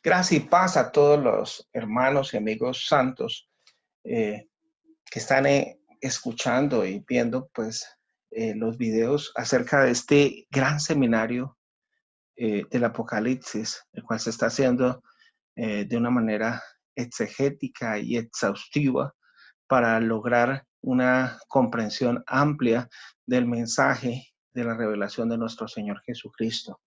Gracias y paz a todos los hermanos y amigos santos eh, que están escuchando y viendo los videos acerca de este gran seminario del Apocalipsis, el cual se está haciendo de una manera exegética y exhaustiva para lograr una comprensión amplia del mensaje de la revelación de nuestro Señor Jesucristo.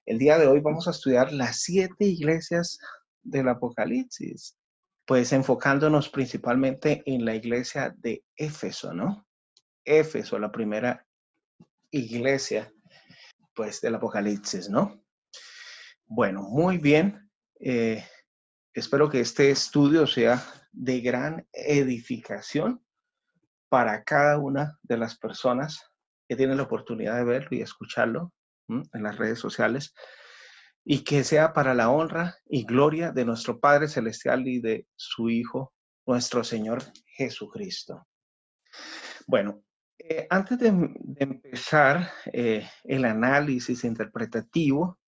El día de hoy vamos a estudiar las 7 iglesias del Apocalipsis, pues enfocándonos principalmente en la iglesia de Éfeso, ¿no? Éfeso, la primera iglesia, pues, del Apocalipsis, ¿no? Bueno, muy bien. Espero que este estudio sea de gran edificación para cada una de las personas que tienen la oportunidad de verlo y escucharlo en las redes sociales, y que sea para la honra y gloria de nuestro Padre Celestial y de su Hijo, nuestro Señor Jesucristo. Bueno, antes de empezar el análisis interpretativo,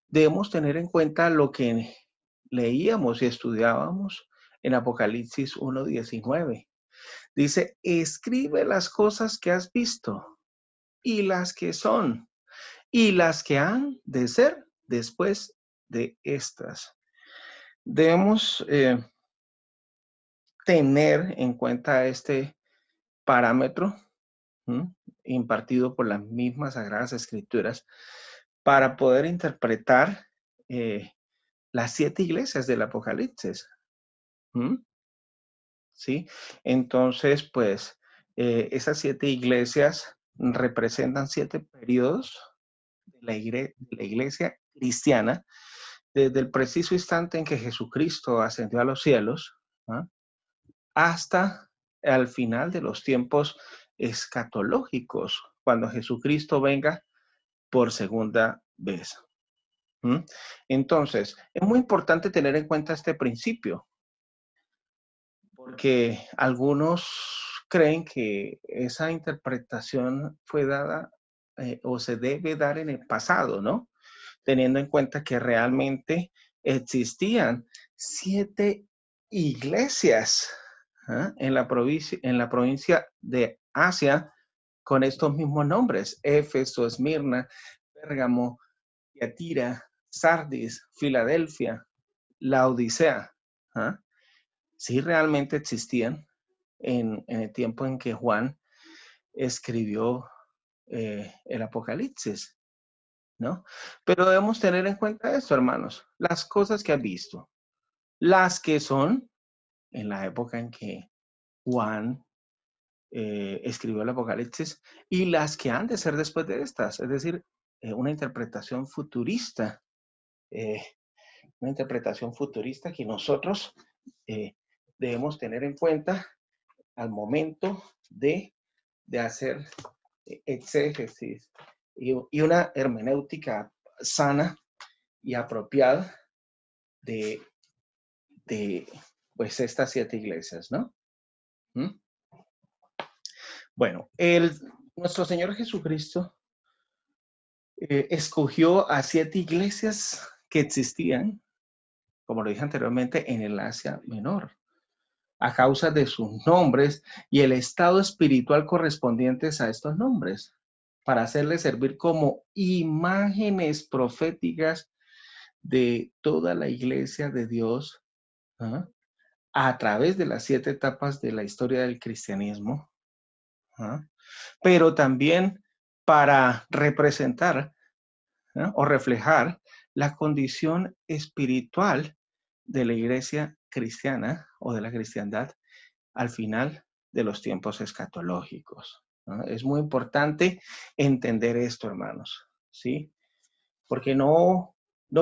debemos tener en cuenta lo que leíamos y estudiábamos en Apocalipsis 1:19. Dice, escribe las cosas que has visto y las que son y las que han de ser después de estas. Debemos tener en cuenta este parámetro impartido por las mismas Sagradas Escrituras para poder interpretar las 7 iglesias del Apocalipsis. ¿Sí? Entonces, esas 7 iglesias representan 7 periodos de la iglesia cristiana, desde el preciso instante en que Jesucristo ascendió a los cielos, ¿ah?, hasta al final de los tiempos escatológicos, cuando Jesucristo venga por segunda vez. Entonces, es muy importante tener en cuenta este principio, porque algunos creen que esa interpretación fue dada o se debe dar en el pasado, ¿no? Teniendo en cuenta que realmente existían 7 iglesias en la provincia de Asia con estos mismos nombres: Éfeso, Esmirna, Pérgamo, Tiatira, Sardis, Filadelfia, Laodicea. Sí, realmente existían en el tiempo en que Juan escribió el Apocalipsis, ¿no? Pero debemos tener en cuenta esto, hermanos: las cosas que has visto, las que son en la época en que Juan escribió el Apocalipsis, y las que han de ser después de estas, es decir, una interpretación futurista, eh, que nosotros debemos tener en cuenta al momento de hacer exégesis y una hermenéutica sana y apropiada de pues estas 7 iglesias, ¿no? Bueno, nuestro Señor Jesucristo escogió a 7 iglesias que existían, como lo dije anteriormente, en el Asia Menor, a causa de sus nombres y el estado espiritual correspondientes a estos nombres, para hacerles servir como imágenes proféticas de toda la iglesia de Dios, ¿ah?, a través de las 7 etapas de la historia del cristianismo, ¿ah?, pero también para representar, ¿ah?, o reflejar la condición espiritual de la iglesia cristiana o de la cristiandad al final de los tiempos escatológicos, ¿no? Es muy importante entender esto, hermanos, ¿sí? Porque no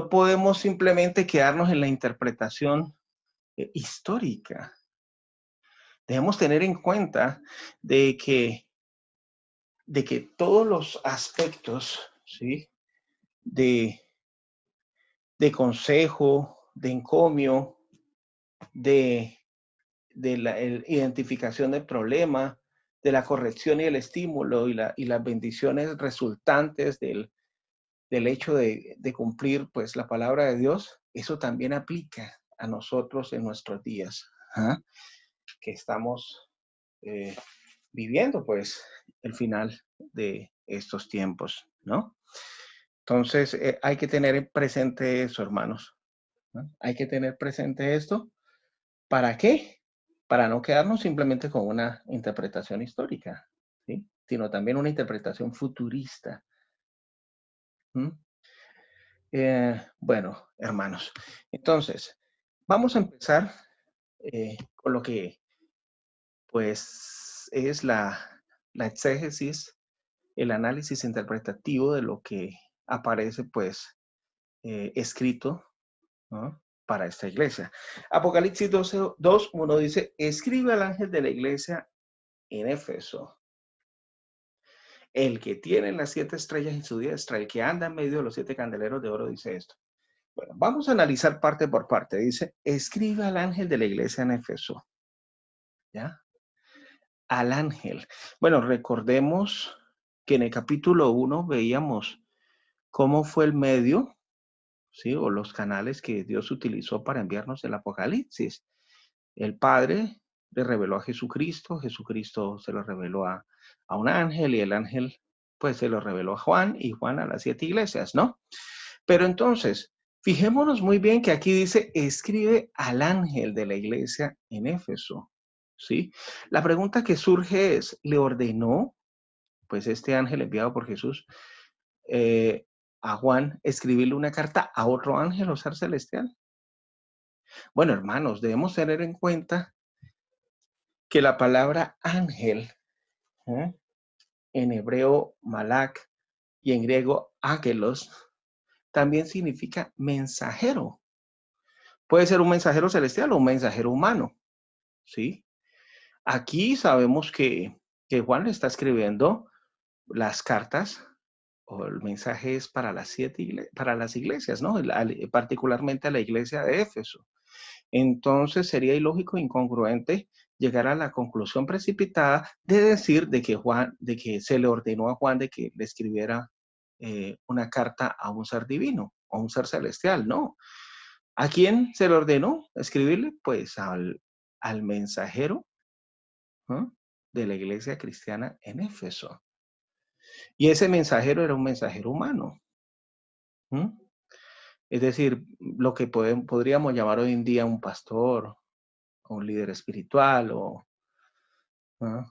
podemos simplemente quedarnos en la interpretación histórica. Debemos tener en cuenta de que todos los aspectos, ¿sí?, de consejo, de encomio, de la identificación del problema, de la corrección y el estímulo y las bendiciones resultantes del hecho de cumplir pues la palabra de Dios, eso también aplica a nosotros en nuestros días, ¿ah? Que estamos eh, viviendo pues el final de estos tiempos, ¿no? Entonces hay que tener presente eso, hermanos, ¿no? Hay que tener presente esto. ¿Para qué? Para no quedarnos simplemente con una interpretación histórica, ¿sí? Sino también una interpretación futurista. ¿Mm? Bueno, hermanos, entonces, vamos a empezar con lo que, pues, es la exégesis, el análisis interpretativo de lo que aparece, pues, escrito, ¿no? Para esta iglesia. Apocalipsis 12, 2, 1 dice, escribe al ángel de la iglesia en Éfeso, el que tiene las 7 estrellas en su diestra, el que anda en medio de los 7 candeleros de oro, dice esto. Bueno, vamos a analizar parte por parte. Dice, escribe al ángel de la iglesia en Éfeso. ¿Ya? Al ángel. Bueno, recordemos que en el capítulo 1 veíamos cómo fue el medio, ¿sí? O los canales que Dios utilizó para enviarnos el Apocalipsis. El Padre le reveló a Jesucristo, Jesucristo se lo reveló a un ángel y el ángel pues se lo reveló a Juan y Juan a las 7 iglesias, ¿no? Pero entonces, fijémonos muy bien que aquí dice, escribe al ángel de la iglesia en Éfeso, ¿sí? La pregunta que surge es, ¿le ordenó, pues este ángel enviado por Jesús, eh, a Juan escribirle una carta a otro ángel o ser celestial? Bueno, hermanos, debemos tener en cuenta que la palabra ángel, ¿eh? En hebreo malak y en griego ángelos, también significa mensajero. Puede ser un mensajero celestial o un mensajero humano, ¿sí? Aquí sabemos que Juan le está escribiendo las cartas o el mensaje es para las para las iglesias, ¿no? Particularmente a la iglesia de Éfeso. Entonces sería ilógico e incongruente llegar a la conclusión precipitada de decir de que se le ordenó a Juan de que le escribiera una carta a un ser divino o un ser celestial, no. ¿A quién se le ordenó escribirle? Pues al mensajero, ¿no? De la iglesia cristiana en Éfeso. Y ese mensajero era un mensajero humano. ¿Mm? Es decir, lo que podríamos llamar hoy en día un pastor, o un líder espiritual, o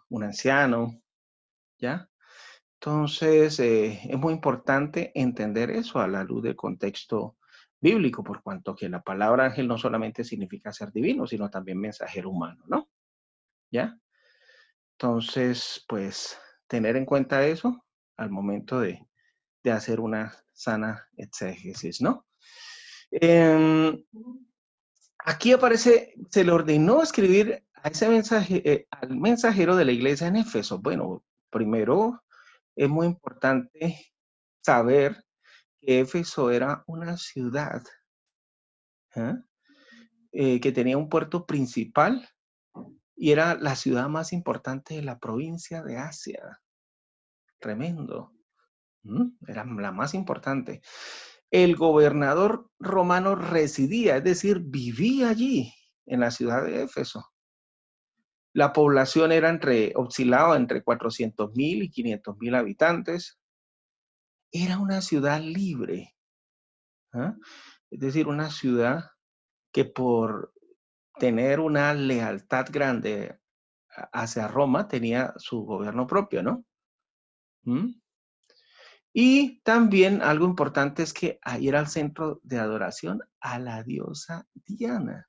un anciano, ¿ya? Entonces, es muy importante entender eso a la luz del contexto bíblico, por cuanto que la palabra ángel no solamente significa ser divino, sino también mensajero humano, ¿no? ¿Ya? Entonces, pues, tener en cuenta eso al momento de hacer una sana exégesis, ¿no? Aquí aparece, se le ordenó escribir a ese mensaje, al mensajero de la iglesia en Éfeso. Bueno, primero es muy importante saber que Éfeso era una ciudad, ¿eh? Que tenía un puerto principal y era la ciudad más importante de la provincia de Asia. Tremendo. Era la más importante. El gobernador romano residía, es decir, vivía allí, en la ciudad de Éfeso. La población oscilaba entre 400,000 y 500,000 habitantes. Era una ciudad libre, ¿ah? Es decir, una ciudad que por tener una lealtad grande hacia Roma tenía su gobierno propio, ¿no? ¿Mm? Y también algo importante es que ahí era el centro de adoración a la diosa Diana.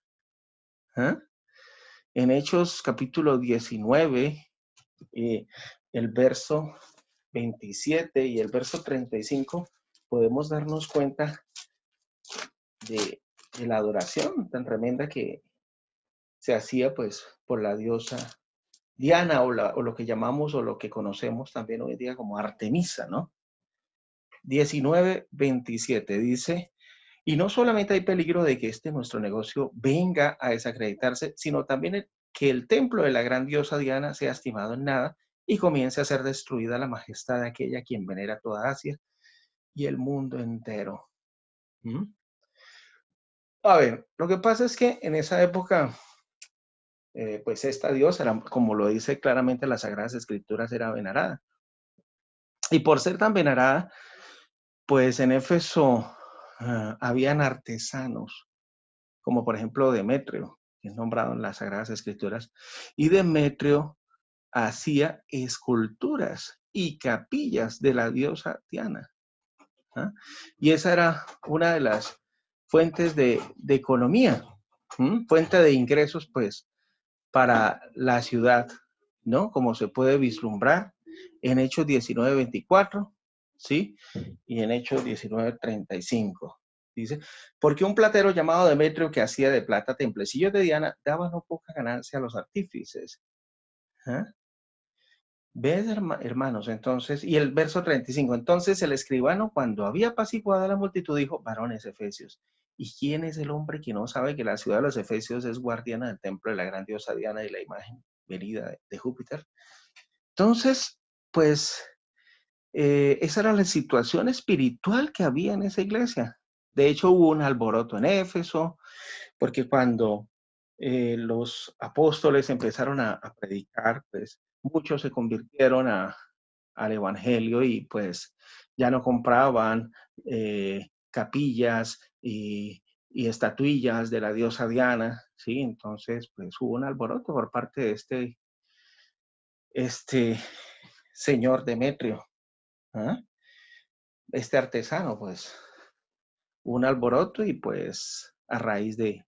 ¿Ah? En Hechos capítulo 19, el verso 27 y el verso 35, podemos darnos cuenta de la adoración tan tremenda que se hacía pues por la diosa Diana o lo que llamamos o lo que conocemos también hoy en día como Artemisa, ¿no? 19:27 dice, y no solamente hay peligro de que nuestro negocio venga a desacreditarse, sino también que el templo de la gran diosa Diana sea estimado en nada y comience a ser destruida la majestad de aquella quien venera toda Asia y el mundo entero. ¿Mm? A ver, lo que pasa es que en esa época, pues esta diosa, era, como lo dice claramente las Sagradas Escrituras, era venerada. Y por ser tan venerada, pues en Éfeso habían artesanos, como por ejemplo Demetrio, que es nombrado en las Sagradas Escrituras, y Demetrio hacía esculturas y capillas de la diosa Diana. ¿Ah? Y esa era una de las fuentes de economía, fuente de ingresos, pues, para la ciudad, ¿no? Como se puede vislumbrar en Hechos 19:24, ¿sí? Y en Hechos 19:35. Dice, porque un platero llamado Demetrio que hacía de plata templecillos de Diana daba no poca ganancia a los artífices. ¿Ah? ¿Ves, hermanos? Entonces, y el verso 35, entonces el escribano, cuando había apaciguado a la multitud, dijo, varones efesios, ¿y quién es el hombre que no sabe que la ciudad de los efesios es guardiana del templo de la gran diosa Diana y la imagen venida de Júpiter? Entonces, pues, esa era la situación espiritual que había en esa iglesia. De hecho, hubo un alboroto en Éfeso, porque cuando los apóstoles empezaron a predicar, pues muchos se convirtieron al evangelio y pues ya no compraban capillas y estatuillas de la diosa Diana, ¿sí? Entonces, pues hubo un alboroto por parte de este señor Demetrio, ¿ah? Este artesano, pues, un alboroto y pues a raíz de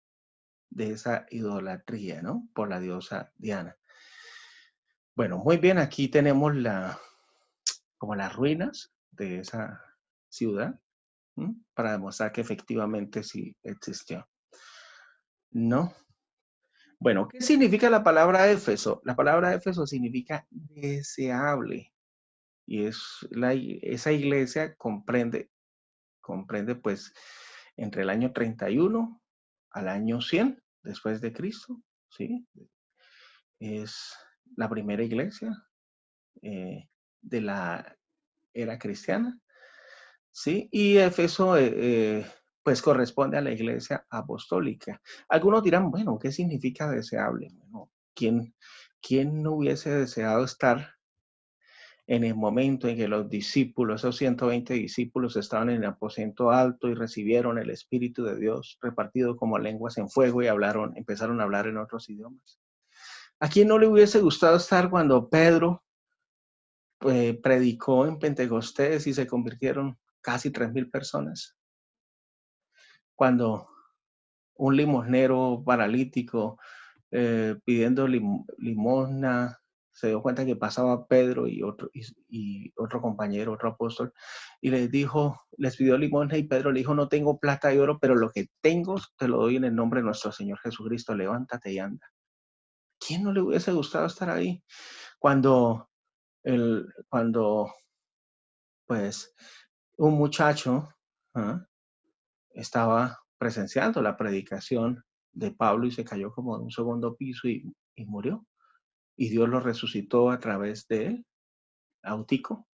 esa idolatría, ¿no? Por la diosa Diana. Bueno, muy bien, aquí tenemos como las ruinas de esa ciudad, para demostrar que efectivamente sí existió. ¿No? Bueno, ¿qué significa la palabra Éfeso? La palabra Éfeso significa deseable y esa iglesia comprende pues entre el año 31 al año 100 después de Cristo, ¿sí? Es la primera iglesia de la era cristiana, ¿sí? Y Éfeso, pues corresponde a la iglesia apostólica. Algunos dirán, bueno, ¿qué significa deseable? Bueno, ¿quién no hubiese deseado estar en el momento en que los discípulos, esos 120 discípulos, estaban en el aposento alto y recibieron el Espíritu de Dios repartido como lenguas en fuego y empezaron a hablar en otros idiomas? ¿A quién no le hubiese gustado estar cuando Pedro predicó en Pentecostés y se convirtieron casi 3,000 personas? Cuando un limosnero paralítico pidiendo limosna se dio cuenta que pasaba Pedro y otro compañero, otro apóstol, y les pidió limosna y Pedro le dijo, no tengo plata y oro, pero lo que tengo te lo doy en el nombre de nuestro Señor Jesucristo, levántate y anda. ¿Quién no le hubiese gustado estar ahí? Cuando, cuando pues, un muchacho estaba presenciando la predicación de Pablo y se cayó como de un segundo piso y murió. Y Dios lo resucitó a través de él, Autico.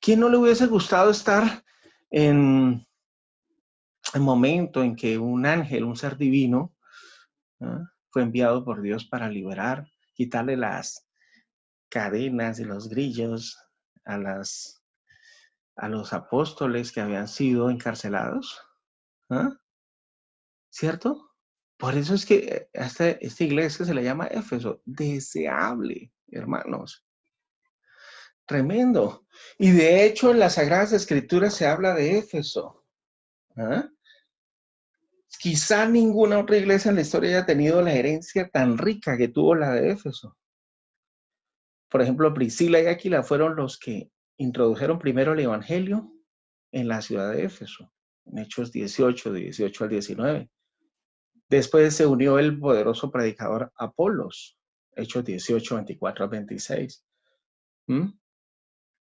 ¿Quién no le hubiese gustado estar en el momento en que un ángel, un ser divino, fue enviado por Dios para liberar, quitarle las cadenas y los grillos a los apóstoles que habían sido encarcelados? ¿Cierto? Por eso es que a esta iglesia se le llama Éfeso, deseable, hermanos. Tremendo. Y de hecho en las Sagradas Escrituras se habla de Éfeso. ¿Ah? Quizá ninguna otra iglesia en la historia haya tenido la herencia tan rica que tuvo la de Éfeso. Por ejemplo, Priscila y Aquila fueron los que introdujeron primero el Evangelio en la ciudad de Éfeso, en Hechos 18, de 18 al 19. Después se unió el poderoso predicador Apolos, Hechos 18, 24 al 26.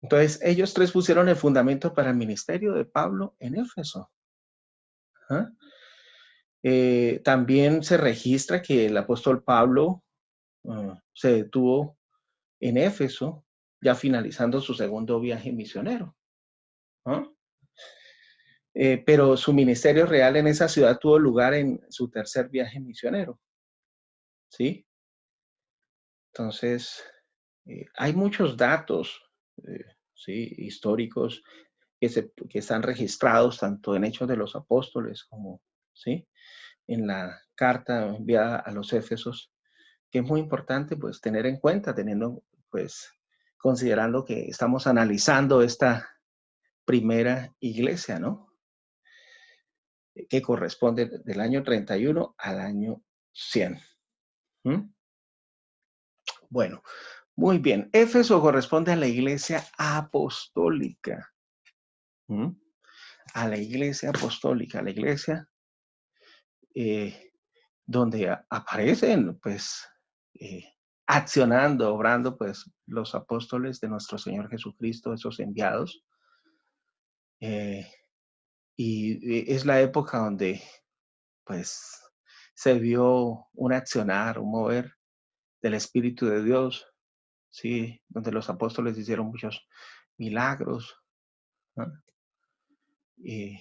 Entonces, ellos tres pusieron el fundamento para el ministerio de Pablo en Éfeso. También se registra que el apóstol Pablo se detuvo en Éfeso, ya finalizando su segundo viaje misionero. ¿no? Pero su ministerio real en esa ciudad tuvo lugar en su tercer viaje misionero, ¿sí? Entonces, hay muchos datos, ¿sí? Históricos que están registrados tanto en Hechos de los Apóstoles como, ¿sí? En la carta enviada a los Éfesos, que es muy importante pues tener en cuenta, teniendo pues considerando que estamos analizando esta primera iglesia, ¿no? Que corresponde del año 31 al año 100. ¿Mm? Bueno, muy bien. Éfeso corresponde a la iglesia apostólica. ¿Mm? A la iglesia apostólica, a la iglesia donde aparecen, pues, accionando, obrando, pues, los apóstoles de nuestro Señor Jesucristo, esos enviados. Eh, y es la época donde, pues, se vio un accionar, un mover del Espíritu de Dios, ¿sí? Donde los apóstoles hicieron muchos milagros, ¿no? Y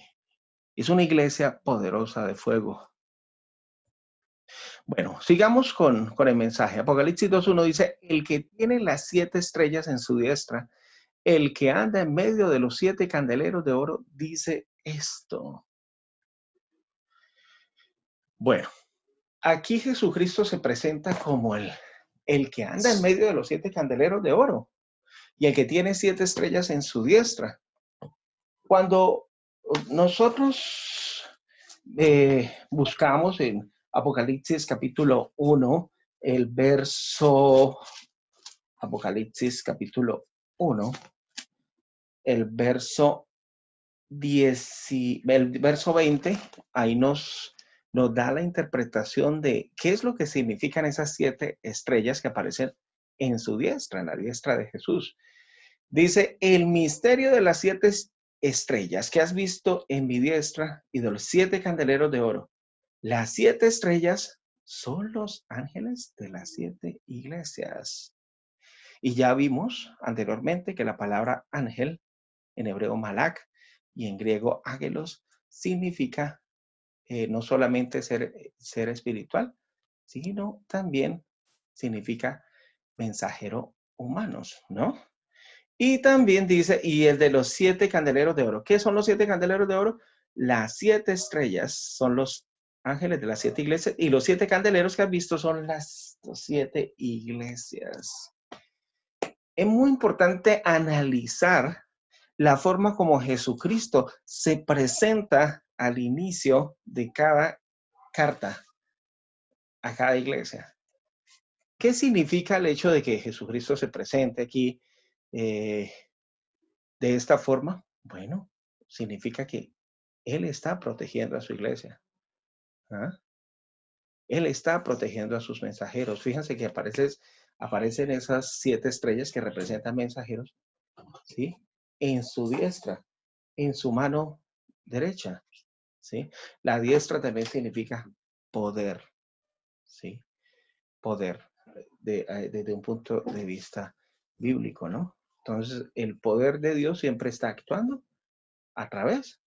es una iglesia poderosa de fuego. Bueno, sigamos con el mensaje. Apocalipsis 2.1 dice, el que tiene las 7 estrellas en su diestra, el que anda en medio de los 7 candeleros de oro, dice esto. Bueno, aquí Jesucristo se presenta como el que anda en medio de los 7 candeleros de oro y el que tiene 7 estrellas en su diestra. Cuando nosotros buscamos en Apocalipsis capítulo 1, el verso, Apocalipsis capítulo 1, el verso 10, el verso 20, ahí nos da la interpretación de qué es lo que significan esas 7 estrellas que aparecen en su diestra, en la diestra de Jesús. Dice, el misterio de las 7 estrellas que has visto en mi diestra y de los 7 candeleros de oro. Las 7 estrellas son los ángeles de las 7 iglesias. Y ya vimos anteriormente que la palabra ángel, en hebreo malak y en griego ágelos, significa no solamente ser espiritual, sino también significa mensajero humanos, ¿no? Y también dice, y el de los 7 candeleros de oro. ¿Qué son los 7 candeleros de oro? Las 7 estrellas son los ángeles de las 7 iglesias y los 7 candeleros que has visto son las 7 iglesias. Es muy importante analizar la forma como Jesucristo se presenta al inicio de cada carta a cada iglesia. ¿Qué significa el hecho de que Jesucristo se presente aquí de esta forma? Bueno, significa que Él está protegiendo a su iglesia. ¿Ah? Él está protegiendo a sus mensajeros. Fíjense que aparecen esas 7 estrellas que representan mensajeros, ¿sí? En su diestra, en su mano derecha, ¿sí? La diestra también significa poder, ¿sí? Poder, desde un punto de vista bíblico, ¿no? Entonces, el poder de Dios siempre está actuando a través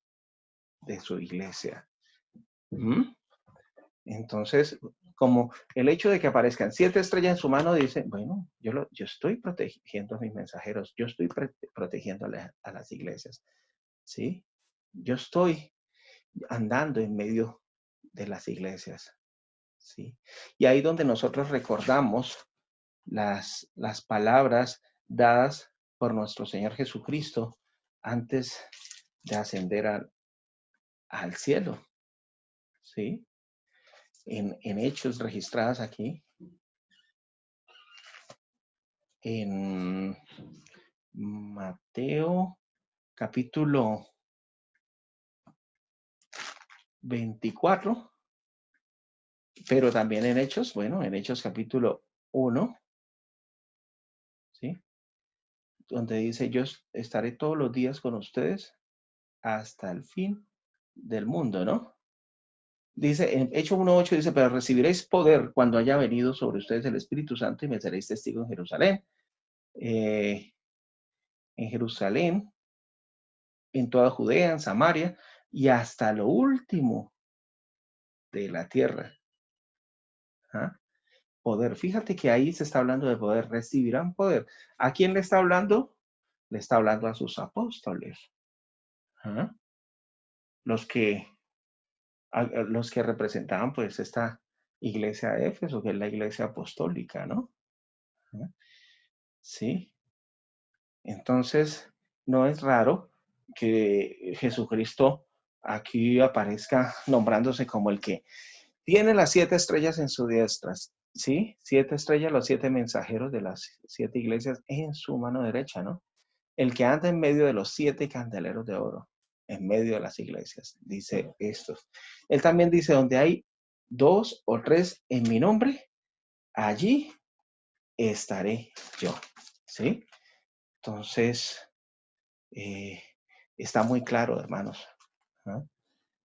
de su iglesia. ¿Mm? Entonces, como el hecho de que aparezcan 7 estrellas en su mano dice, bueno, yo estoy protegiendo a mis mensajeros, yo estoy protegiendo a las iglesias, ¿sí? Yo estoy andando en medio de las iglesias, ¿sí? Y ahí donde nosotros recordamos las palabras dadas por nuestro Señor Jesucristo antes de ascender al cielo, ¿sí? En hechos registradas aquí, en Mateo capítulo 24, pero también en Hechos, bueno, en Hechos capítulo 1, ¿sí? Donde dice, yo estaré todos los días con ustedes hasta el fin del mundo, ¿no? Dice, en Hechos 1:8 dice, pero recibiréis poder cuando haya venido sobre ustedes el Espíritu Santo y me seréis testigos en Jerusalén. En Jerusalén, en toda Judea, en Samaria y hasta lo último de la tierra. ¿Ah? Poder. Fíjate que ahí se está hablando de poder. Recibirán poder. ¿A quién le está hablando? Le está hablando a sus apóstoles. ¿Ah? Los que, los que representaban pues esta iglesia de Éfeso, que es la iglesia apostólica, ¿no? ¿Ah? Sí. Entonces, no es raro que Jesucristo aquí aparezca nombrándose como el que tiene las 7 estrellas en su diestra, ¿sí? 7 estrellas, los 7 mensajeros de las 7 iglesias en su mano derecha, ¿no? El que anda en medio de los 7 candeleros de oro, en medio de las iglesias, dice esto. Él también dice, donde hay 2 o 3 en mi nombre, allí estaré yo, ¿sí? Entonces, eh, está muy claro, hermanos, ¿no?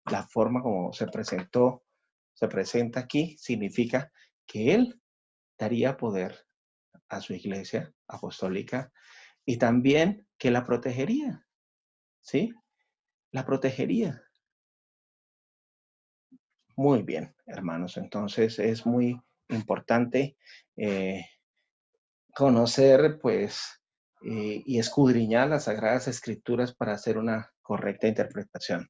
La forma como se presenta aquí, significa que Él daría poder a su iglesia apostólica y también que la protegería, ¿sí? La protegería. Muy bien, hermanos. Entonces es muy importante eh, conocer, pues, y escudriñar las Sagradas Escrituras para hacer una correcta interpretación.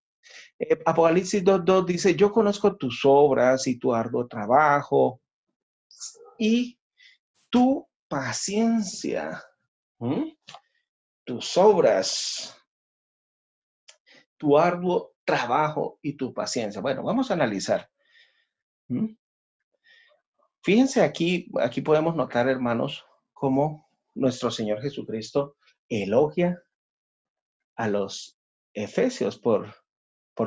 Apocalipsis 2:2 dice, yo conozco tus obras y tu arduo trabajo y tu paciencia, ¿m? Tus obras, tu arduo trabajo y tu paciencia. Bueno, vamos a analizar. ¿M? Fíjense aquí podemos notar, hermanos, cómo nuestro Señor Jesucristo elogia a los efesios por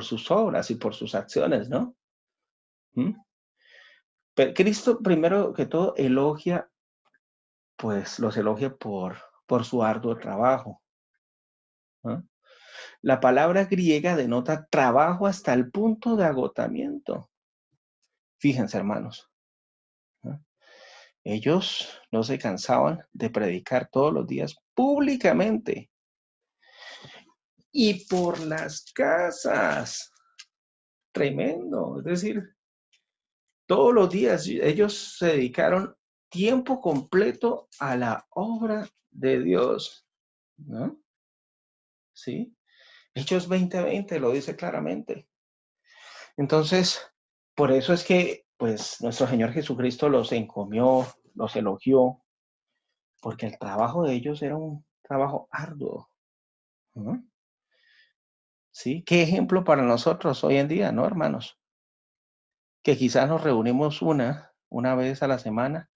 sus obras y por sus acciones, ¿no? ¿Mm? Pero Cristo, primero que todo, los elogia por su arduo trabajo, ¿no? La palabra griega denota trabajo hasta el punto de agotamiento. Fíjense, hermanos, ¿no? Ellos no se cansaban de predicar todos los días públicamente y por las casas. Tremendo. Es decir, todos los días ellos se dedicaron tiempo completo a la obra de Dios, ¿no? ¿Sí? Hechos 20:20 lo dice claramente. Entonces, por eso es que, pues, nuestro Señor Jesucristo los encomió, los elogió, porque el trabajo de ellos era un trabajo arduo, ¿no? ¿Sí? ¿Qué ejemplo para nosotros hoy en día, no, hermanos? Que quizás nos reunimos una vez a la semana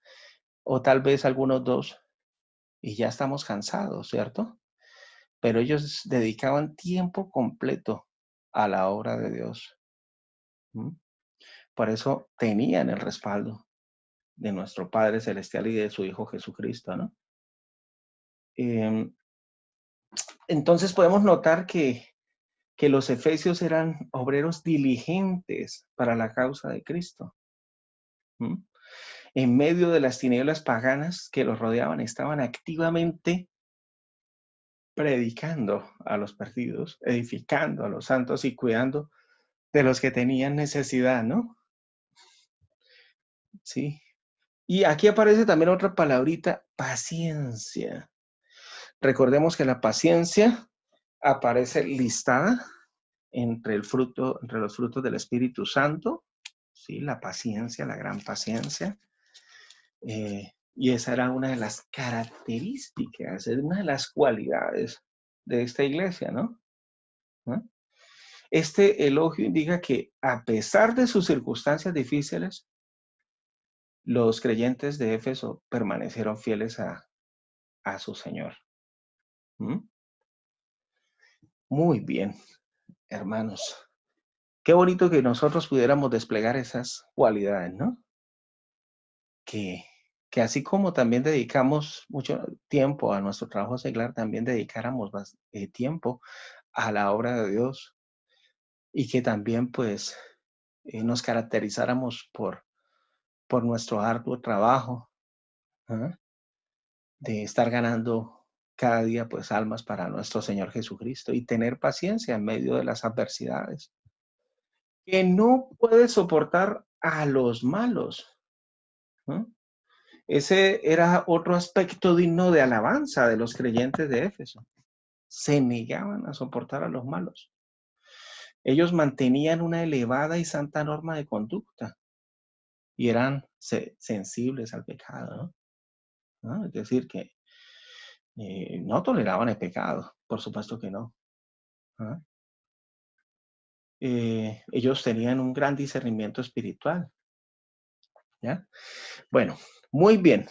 o tal vez algunos 2 y ya estamos cansados, ¿cierto? Pero ellos dedicaban tiempo completo a la obra de Dios. ¿Mm? Por eso tenían el respaldo de nuestro Padre Celestial y de su Hijo Jesucristo, ¿no? Entonces podemos notar que los efesios eran obreros diligentes para la causa de Cristo. ¿Mm? En medio de las tinieblas paganas que los rodeaban, estaban activamente predicando a los perdidos, edificando a los santos y cuidando de los que tenían necesidad, ¿no? Sí. Y aquí aparece también otra palabrita, paciencia. Recordemos que la paciencia aparece listada entre los frutos del Espíritu Santo, ¿sí? La paciencia, la gran paciencia. Y esa era una de las características, es una de las cualidades de esta iglesia, ¿no? ¿No? Este elogio indica que a pesar de sus circunstancias difíciles, los creyentes de Éfeso permanecieron fieles a su Señor. ¿Mm? Muy bien, hermanos. Qué bonito que nosotros pudiéramos desplegar esas cualidades, ¿no? Que, que así como también dedicamos mucho tiempo a nuestro trabajo secular, también dedicáramos tiempo a la obra de Dios y que también pues nos caracterizáramos por nuestro arduo trabajo, ¿ah? De estar ganando cada día pues almas para nuestro Señor Jesucristo y tener paciencia en medio de las adversidades. Que no puede soportar a los malos, ¿no? Ese era otro aspecto digno de alabanza de los creyentes de Éfeso. Se negaban a soportar a los malos. Ellos mantenían una elevada y santa norma de conducta y eran sensibles al pecado, ¿no? ¿No? Es decir, que no toleraban el pecado, por supuesto que no. ¿No? Ellos tenían un gran discernimiento espiritual. ¿Ya? Bueno, muy bien.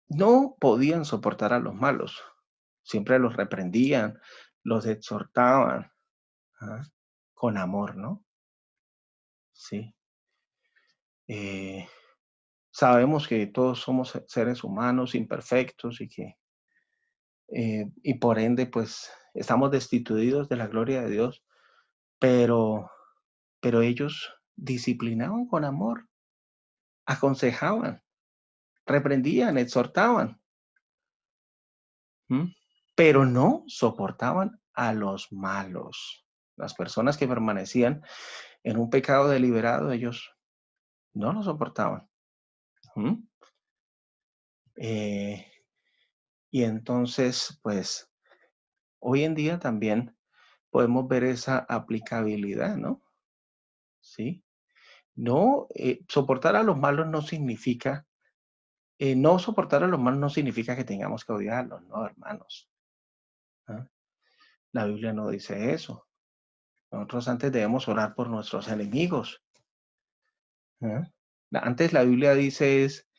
No podían soportar a los malos. Siempre los reprendían, los exhortaban, ¿ah? Con amor, ¿no? Sí. Sabemos que todos somos seres humanos imperfectos y por ende, pues, estamos destituidos de la gloria de Dios, pero, pero ellos disciplinaban con amor, aconsejaban, reprendían, exhortaban, ¿m? Pero no soportaban a los malos. Las personas que permanecían en un pecado deliberado, ellos no lo soportaban. ¿M? Eh, y entonces, pues, hoy en día también podemos ver esa aplicabilidad, ¿no? Sí. No, soportar a los malos no significa, no soportar a los malos no significa que tengamos que odiarlos, no, hermanos. ¿Ah? La Biblia no dice eso. Nosotros antes debemos orar por nuestros enemigos. ¿Ah? Antes la Biblia dice es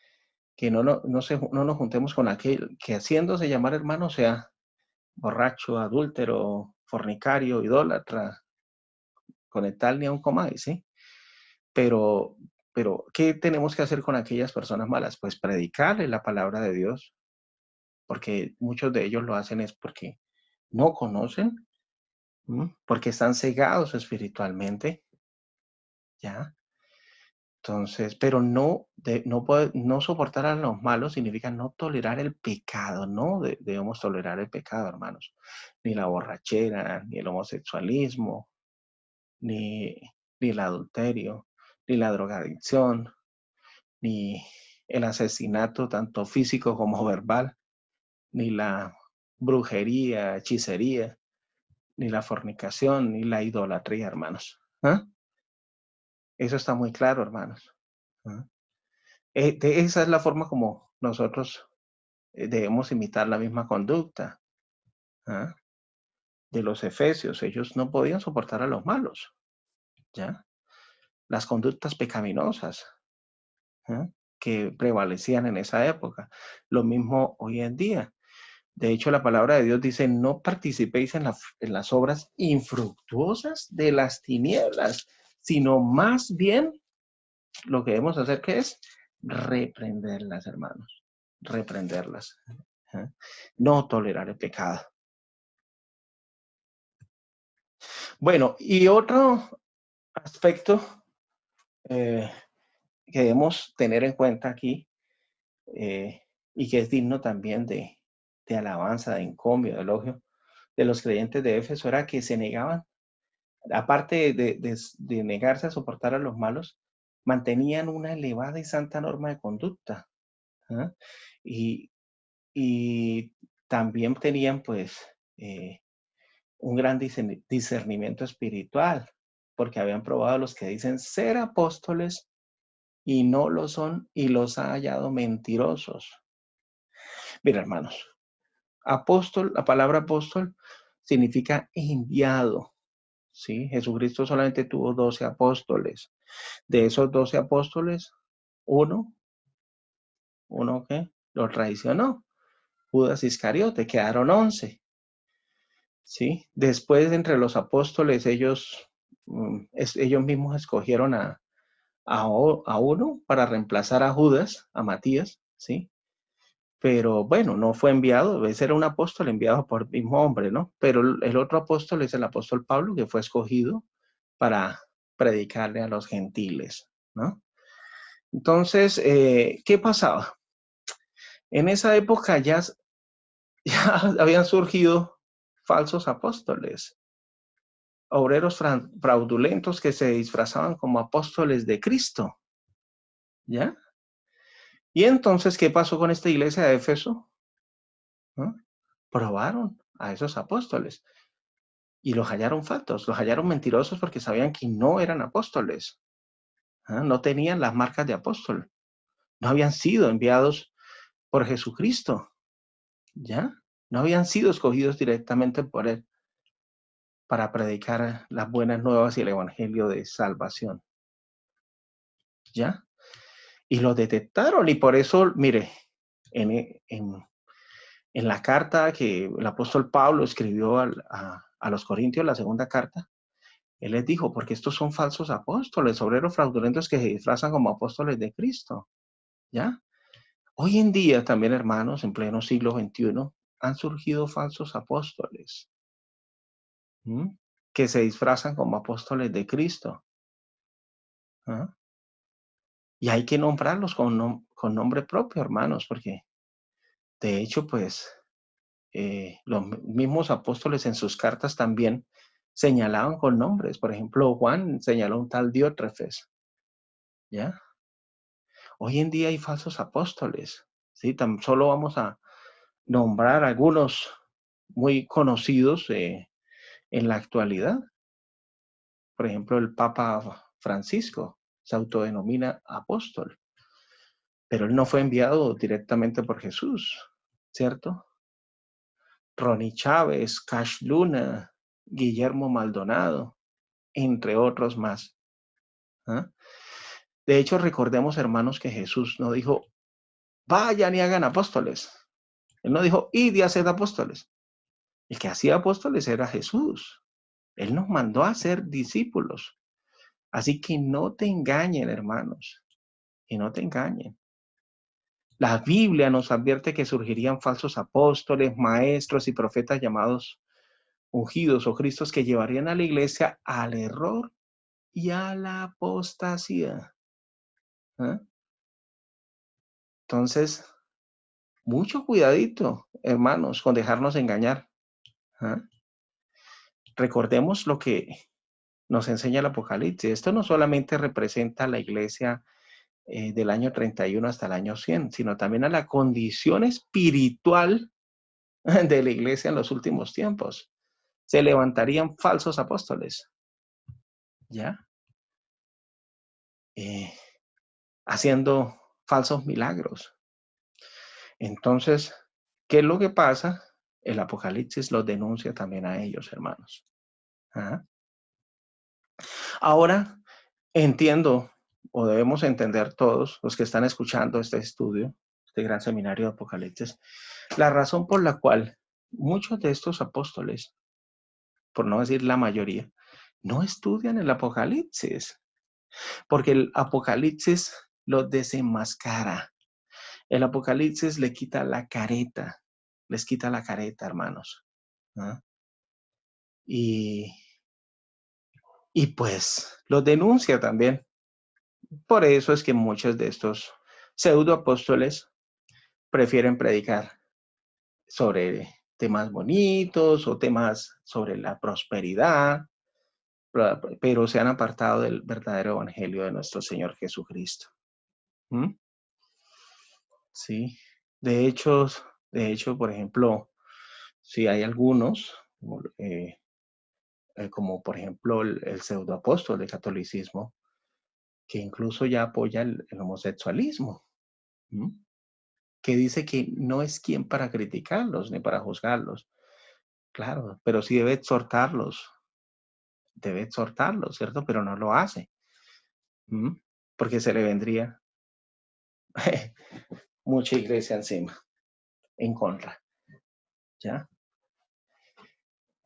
que no nos juntemos con aquel que haciéndose llamar hermano sea borracho, adúltero, fornicario, idólatra, con el tal ni aun comáis, ¿sí? Pero, ¿qué tenemos que hacer con aquellas personas malas? Pues predicarles la palabra de Dios, porque muchos de ellos lo hacen es porque no conocen, porque están cegados espiritualmente, ¿ya? Entonces, pero no soportar a los malos significa no tolerar el pecado, no debemos tolerar el pecado, hermanos, ni la borrachera, ni el homosexualismo, ni, ni el adulterio, ni la drogadicción, ni el asesinato tanto físico como verbal, ni la brujería, hechicería, ni la fornicación, ni la idolatría, hermanos. ¿Ah? Eso está muy claro, hermanos. ¿Ah? Esa es la forma como nosotros debemos imitar la misma conducta. ¿Ah? De los efesios. Ellos no podían soportar a los malos. ¿Ya? Las conductas pecaminosas. ¿Ah? Que prevalecían en esa época. Lo mismo hoy en día. De hecho, la palabra de Dios dice, no participéis en las obras infructuosas de las tinieblas, sino más bien lo que debemos hacer, ¿qué es? Reprenderlas, hermanos. Reprenderlas. ¿Eh? No tolerar el pecado. Bueno, y otro aspecto que debemos tener en cuenta aquí y que es digno también de alabanza, de encomio, de elogio de los creyentes de Éfeso era que se negaban, aparte de negarse a soportar a los malos, mantenían una elevada y santa norma de conducta. ¿Ah? Y, y también tenían pues un gran discernimiento espiritual, porque habían probado a los que dicen ser apóstoles y no lo son y los ha hallado mentirosos. Mira, hermanos, apóstol, la palabra apóstol significa enviado. ¿Sí? Jesucristo solamente tuvo 12 apóstoles. De esos 12 apóstoles, uno que lo traicionó, Judas Iscariote, quedaron 11. ¿Sí? Después, entre los apóstoles, ellos mismos escogieron a uno para reemplazar a Judas, a Matías, ¿sí? Pero bueno, no fue enviado, ese era un apóstol enviado por el mismo hombre, ¿no? Pero el otro apóstol es el apóstol Pablo, que fue escogido para predicarle a los gentiles, ¿no? Entonces, ¿qué pasaba? En esa época ya ya habían surgido falsos apóstoles, obreros fraudulentos que se disfrazaban como apóstoles de Cristo, ¿ya? Y entonces, ¿qué pasó con esta iglesia de Éfeso? ¿No? Probaron a esos apóstoles y los hallaron faltos, los hallaron mentirosos porque sabían que no eran apóstoles, ¿ah? No tenían las marcas de apóstol, no habían sido enviados por Jesucristo, ¿ya? No habían sido escogidos directamente por Él para predicar las buenas nuevas y el evangelio de salvación, ¿ya? Y los detectaron y por eso, mire, en la carta que el apóstol Pablo escribió a los Corintios, la segunda carta, él les dijo, porque estos son falsos apóstoles, obreros fraudulentos que se disfrazan como apóstoles de Cristo, ¿ya? Hoy en día también, hermanos, en pleno siglo XXI, han surgido falsos apóstoles, ¿m? Que se disfrazan como apóstoles de Cristo, ¿ah? Y hay que nombrarlos con nombre propio, hermanos, porque de hecho, pues, los mismos apóstoles en sus cartas también señalaban con nombres. Por ejemplo, Juan señaló a un tal Diótrefes, ¿ya? Hoy en día hay falsos apóstoles, ¿sí? Tan solo vamos a nombrar algunos muy conocidos en la actualidad. Por ejemplo, el Papa Francisco se autodenomina apóstol, pero él no fue enviado directamente por Jesús, ¿cierto? Ronnie Chávez, Cash Luna, Guillermo Maldonado, entre otros más, ¿ah? De hecho, recordemos, hermanos, que Jesús no dijo, vayan y hagan apóstoles. Él no dijo, id y haced apóstoles. El que hacía apóstoles era Jesús. Él nos mandó a ser discípulos. Así que no te engañen, hermanos, que no te engañen. La Biblia nos advierte que surgirían falsos apóstoles, maestros y profetas llamados ungidos o Cristos que llevarían a la iglesia al error y a la apostasía, ¿eh? Entonces, mucho cuidadito, hermanos, con dejarnos engañar, ¿eh? Recordemos lo que nos enseña el Apocalipsis. Esto no solamente representa a la iglesia del año 31 hasta el año 100, sino también a la condición espiritual de la iglesia en los últimos tiempos. Se levantarían falsos apóstoles, ¿ya? Eh, Haciendo falsos milagros. Entonces, ¿qué es lo que pasa? El Apocalipsis los denuncia también a ellos, hermanos. ¿Ah? Ahora entiendo, o debemos entender todos los que están escuchando este estudio, este gran seminario de Apocalipsis, la razón por la cual muchos de estos apóstoles, por no decir la mayoría, no estudian el Apocalipsis, porque el Apocalipsis los desenmascara. El Apocalipsis le quita la careta, les quita la careta, hermanos, ¿no? Y pues los denuncia también. Por eso es que muchos de estos pseudoapóstoles prefieren predicar sobre temas bonitos o temas sobre la prosperidad, pero se han apartado del verdadero evangelio de nuestro Señor Jesucristo. ¿Mm? Sí. De hecho, por ejemplo, si hay algunos, como por ejemplo el pseudoapóstol del catolicismo, que incluso ya apoya el homosexualismo, ¿m? Que dice que no es quien para criticarlos ni para juzgarlos, claro, pero sí debe exhortarlos, ¿cierto? Pero no lo hace, ¿m? Porque se le vendría mucha iglesia encima, en contra, ¿ya?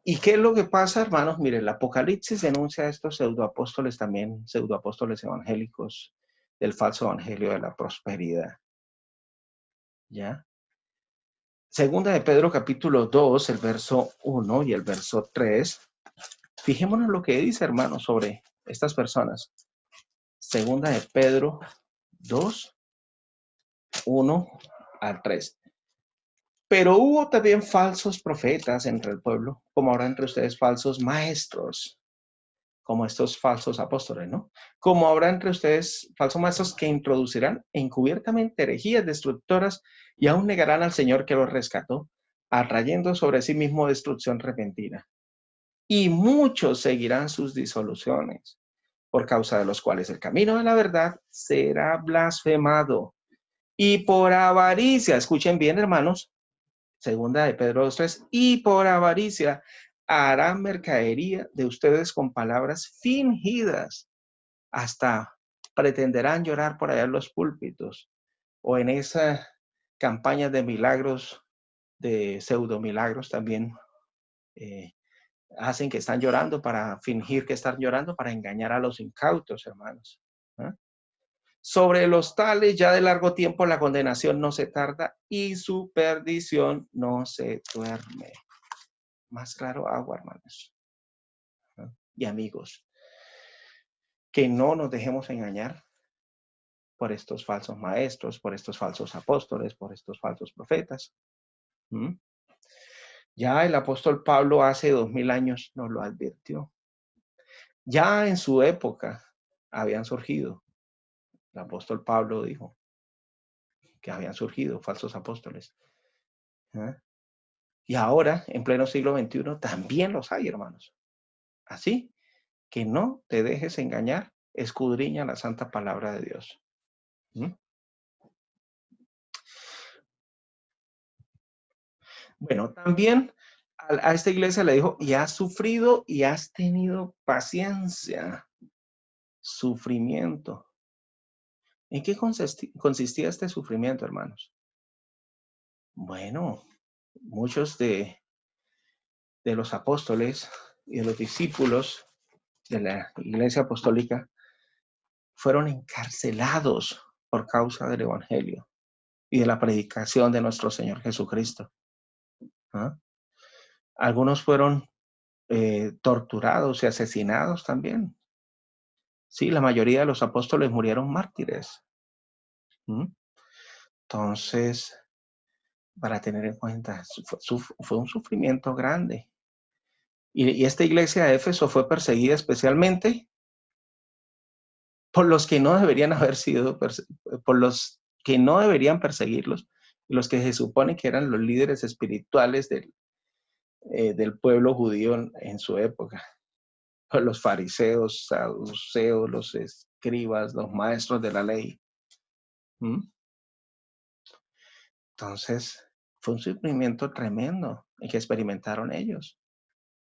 ¿Y qué es lo que pasa, hermanos? Mire, el Apocalipsis denuncia a estos pseudoapóstoles también, pseudoapóstoles evangélicos, del falso evangelio de la prosperidad, ¿ya? Segunda de Pedro capítulo 2, el verso 1 y el verso 3. Fijémonos lo que dice, hermanos, sobre estas personas. Segunda de Pedro 2, 1 al 3. Pero hubo también falsos profetas entre el pueblo, como ahora entre ustedes falsos maestros, como estos falsos apóstoles, ¿no? Como habrá entre ustedes falsos maestros que introducirán encubiertamente herejías destructoras y aún negarán al Señor que los rescató, atrayendo sobre sí mismo destrucción repentina. Y muchos seguirán sus disoluciones, por causa de los cuales el camino de la verdad será blasfemado. Y por avaricia, escuchen bien, hermanos, segunda de Pedro 2:3, y por avaricia harán mercadería de ustedes con palabras fingidas, hasta pretenderán llorar por allá en los púlpitos o en esa campaña de milagros, de pseudo milagros también, hacen que están llorando para fingir que están llorando para engañar a los incautos, hermanos. ¿Eh? Sobre los tales ya de largo tiempo la condenación no se tarda y su perdición no se duerme. Más claro agua, hermanos. ¿Eh? Y amigos, que no nos dejemos engañar por estos falsos maestros, por estos falsos apóstoles, por estos falsos profetas. ¿Mm? Ya el apóstol Pablo hace 2000 años nos lo advirtió. Ya en su época habían surgido. El apóstol Pablo dijo que habían surgido falsos apóstoles. ¿Eh? Y ahora, en pleno siglo XXI, también los hay, hermanos. Así que no te dejes engañar, escudriña la santa palabra de Dios. ¿Mm? Bueno, también a esta iglesia le dijo, y has sufrido y has tenido paciencia, sufrimiento. ¿En qué consistía este sufrimiento, hermanos? Bueno, muchos de los apóstoles y de los discípulos de la iglesia apostólica fueron encarcelados por causa del evangelio y de la predicación de nuestro Señor Jesucristo. ¿Ah? Algunos fueron torturados y asesinados también. Sí, la mayoría de los apóstoles murieron mártires. ¿Mm? Entonces, para tener en cuenta, fue un sufrimiento grande. Y esta iglesia de Éfeso fue perseguida especialmente por los que no deberían haber sido, por los que no deberían perseguirlos, los que se supone que eran los líderes espirituales del pueblo judío en su época. Los fariseos, saduceos, los escribas, los maestros de la ley. ¿Mm? Entonces, fue un sufrimiento tremendo el que experimentaron ellos.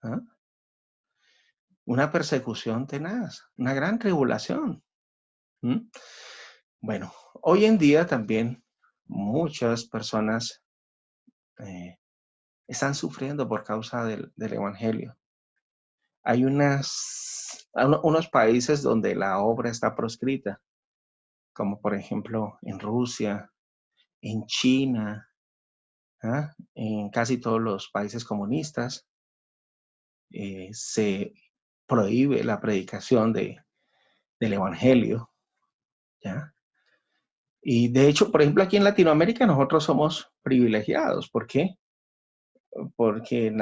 ¿Ah? Una persecución tenaz, una gran tribulación. ¿Mm? Bueno, hoy en día también muchas personas eh, están sufriendo por causa del evangelio. Hay unos países donde la obra está proscrita, como por ejemplo en Rusia, en China, ¿ah? En casi todos los países comunistas, se prohíbe la predicación del evangelio, ¿ya? Y de hecho, por ejemplo, aquí en Latinoamérica nosotros somos privilegiados. ¿Por qué? Porque en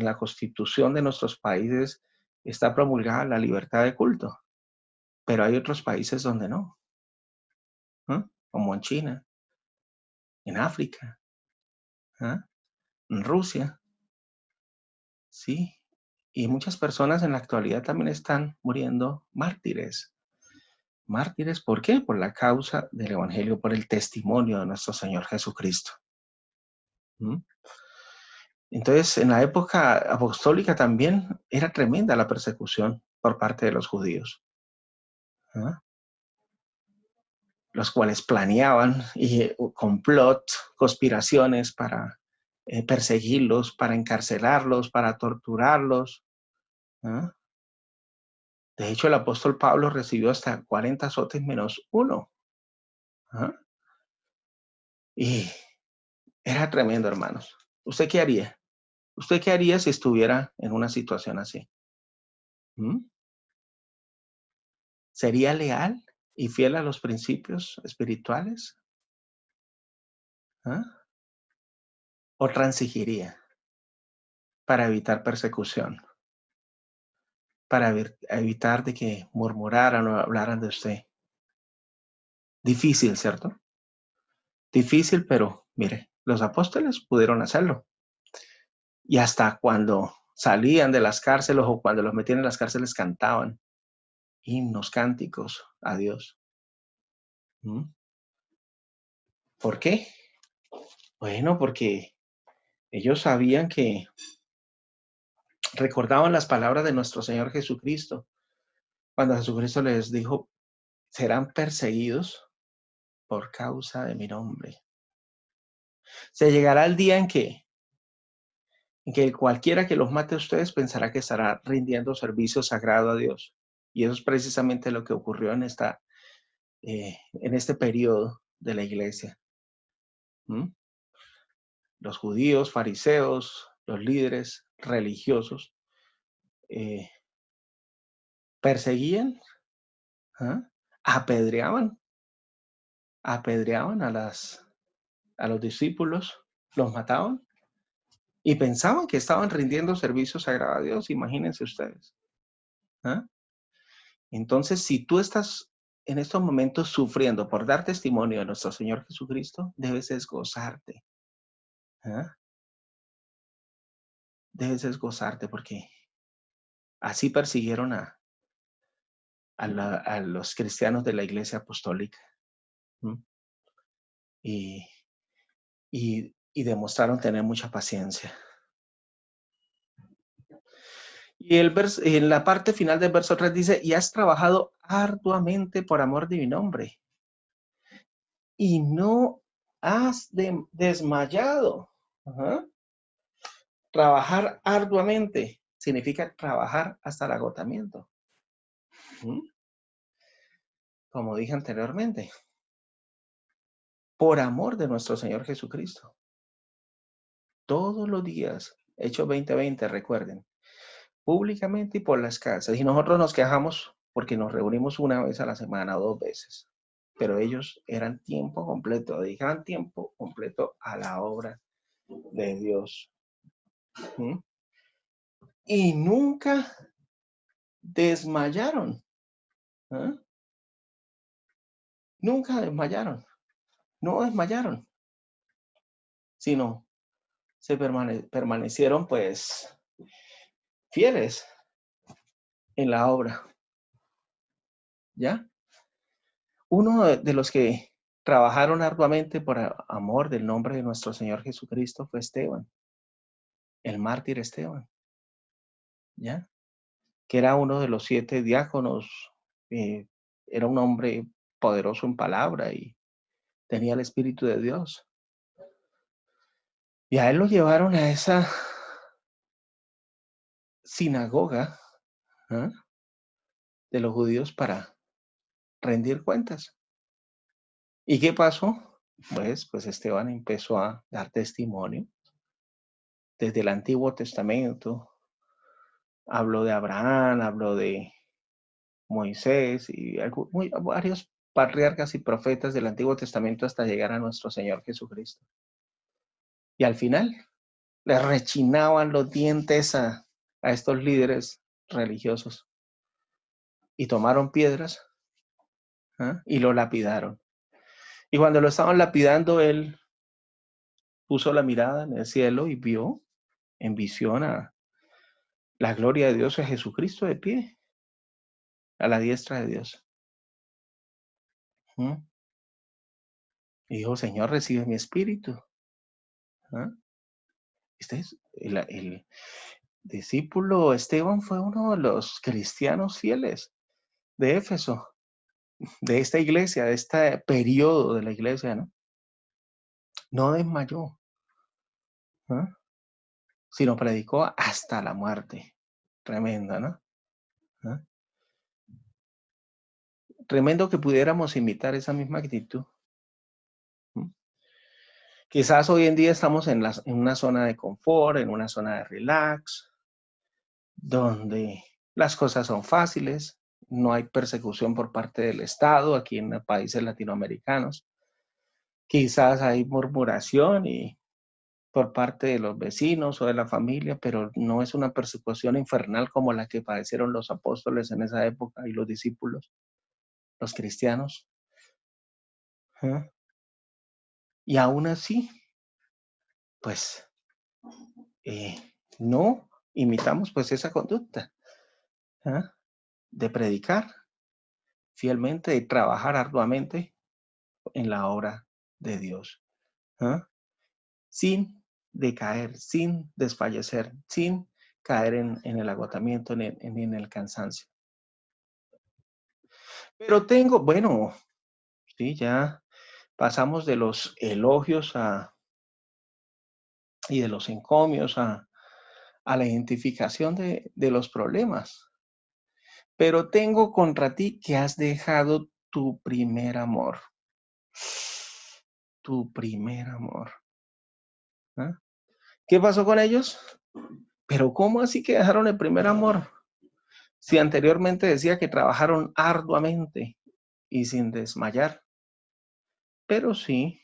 la constitución de nuestros países está promulgada la libertad de culto, pero hay otros países donde no, ¿eh? Como en China, en África, ¿eh? En Rusia, sí. Y muchas personas en la actualidad también están muriendo mártires. Mártires, ¿por qué? Por la causa del Evangelio, por el testimonio de nuestro Señor Jesucristo. ¿Mm? Entonces, en la época apostólica también era tremenda la persecución por parte de los judíos, ¿eh? Los cuales planeaban complot, conspiraciones para perseguirlos, para encarcelarlos, para torturarlos, ¿eh? De hecho, el apóstol Pablo recibió hasta 40 azotes menos uno. ¿Eh? Y era tremendo, hermanos. ¿Usted qué haría? ¿Usted qué haría si estuviera en una situación así? ¿Mm? ¿Sería leal y fiel a los principios espirituales? ¿Ah? o transigiría para evitar persecución, para evitar de que murmuraran o hablaran de usted? Difícil, ¿cierto? Difícil, pero mire, los apóstoles pudieron hacerlo. Y hasta cuando salían de las cárceles o cuando los metían en las cárceles cantaban himnos, cánticos a Dios. ¿Mm? ¿Por qué? Bueno, porque ellos sabían que recordaban las palabras de nuestro Señor Jesucristo, cuando Jesucristo les dijo, serán perseguidos por causa de mi nombre. Se llegará el día en que cualquiera que los mate a ustedes pensará que estará rindiendo servicio sagrado a Dios. Y eso es precisamente lo que ocurrió en este periodo de la iglesia. ¿Mm? Los judíos, fariseos, los líderes religiosos eh, perseguían, ¿ah? apedreaban, apedreaban a los discípulos, los mataban y pensaban que estaban rindiendo servicio sagrado a Dios, imagínense ustedes. ¿Ah? Entonces, si tú estás en estos momentos sufriendo por dar testimonio de nuestro Señor Jesucristo, debes es gozarte. ¿Ah? Debes es gozarte porque así persiguieron a los cristianos de la Iglesia Apostólica. ¿Mm? Y, y demostraron tener mucha paciencia. Y en la parte final del verso 3 dice, y has trabajado arduamente por amor de mi nombre, y no has desmayado. Ajá. Trabajar arduamente significa trabajar hasta el agotamiento. ¿Mm? Como dije anteriormente, por amor de nuestro Señor Jesucristo. Todos los días, Hechos 20:20, recuerden, públicamente y por las casas. Y nosotros nos quejamos porque nos reunimos una vez a la semana o 2 veces. Pero ellos eran tiempo completo, dedicaban tiempo completo a la obra de Dios. ¿Mm? Y nunca desmayaron. ¿Ah? Nunca desmayaron. No desmayaron, sino se permanecieron pues fieles en la obra. ¿Ya? Uno de los que trabajaron arduamente por amor del nombre de nuestro Señor Jesucristo fue Esteban, el mártir Esteban, ¿ya? Que era uno de los 7 diáconos, eh, era un hombre poderoso en palabra y tenía el Espíritu de Dios. Y a él lo llevaron a esa sinagoga, ¿eh? de los judíos para rendir cuentas. ¿Y qué pasó? Pues Esteban empezó a dar testimonio desde el Antiguo Testamento. Habló de Abraham, habló de Moisés y varios patriarcas y profetas del Antiguo Testamento hasta llegar a nuestro Señor Jesucristo. Y al final le rechinaban los dientes a estos líderes religiosos y tomaron piedras, ¿eh? Y lo lapidaron. Y cuando lo estaban lapidando, él puso la mirada en el cielo y vio en visión a la gloria de Dios, a Jesucristo de pie, a la diestra de Dios. ¿Mm? Y dijo, Señor, recibe mi espíritu. ¿Ah? Este es el discípulo Esteban fue uno de los cristianos fieles de Éfeso, de esta iglesia, de este periodo de la iglesia, ¿no? No desmayó, ¿no? Sino predicó hasta la muerte. Tremenda, ¿no? ¿No? Tremendo que pudiéramos imitar esa misma actitud. ¿Mm? Quizás hoy en día estamos en una zona de confort, en una zona de relax, donde las cosas son fáciles, no hay persecución por parte del Estado aquí en los países latinoamericanos. Quizás hay murmuración y por parte de los vecinos o de la familia, pero no es una persecución infernal como la que padecieron los apóstoles en esa época y los discípulos, los cristianos. ¿Ah? Y aún así, pues eh, no imitamos pues esa conducta, ¿ah? De predicar fielmente, de trabajar arduamente en la obra de Dios, ¿ah? Sin decaer, sin desfallecer, sin caer en el agotamiento, en el cansancio. Pero tengo, bueno, sí, ya pasamos de los elogios y de los encomios a la identificación de los problemas. Pero tengo contra ti que has dejado tu primer amor. Tu primer amor. ¿Ah? ¿Qué pasó con ellos? Pero ¿cómo así que dejaron el primer amor? Si anteriormente decía que trabajaron arduamente y sin desmayar. Pero sí,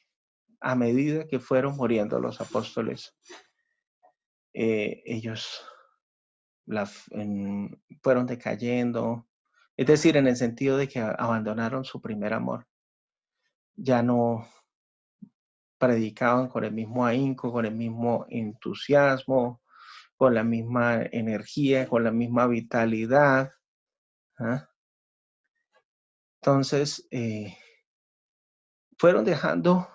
a medida que fueron muriendo los apóstoles, ellos fueron decayendo, es decir, en el sentido de que abandonaron su primer amor. Ya no predicaban con el mismo ahínco, con el mismo entusiasmo, con la misma energía, con la misma vitalidad. ¿Ah? Entonces, fueron dejando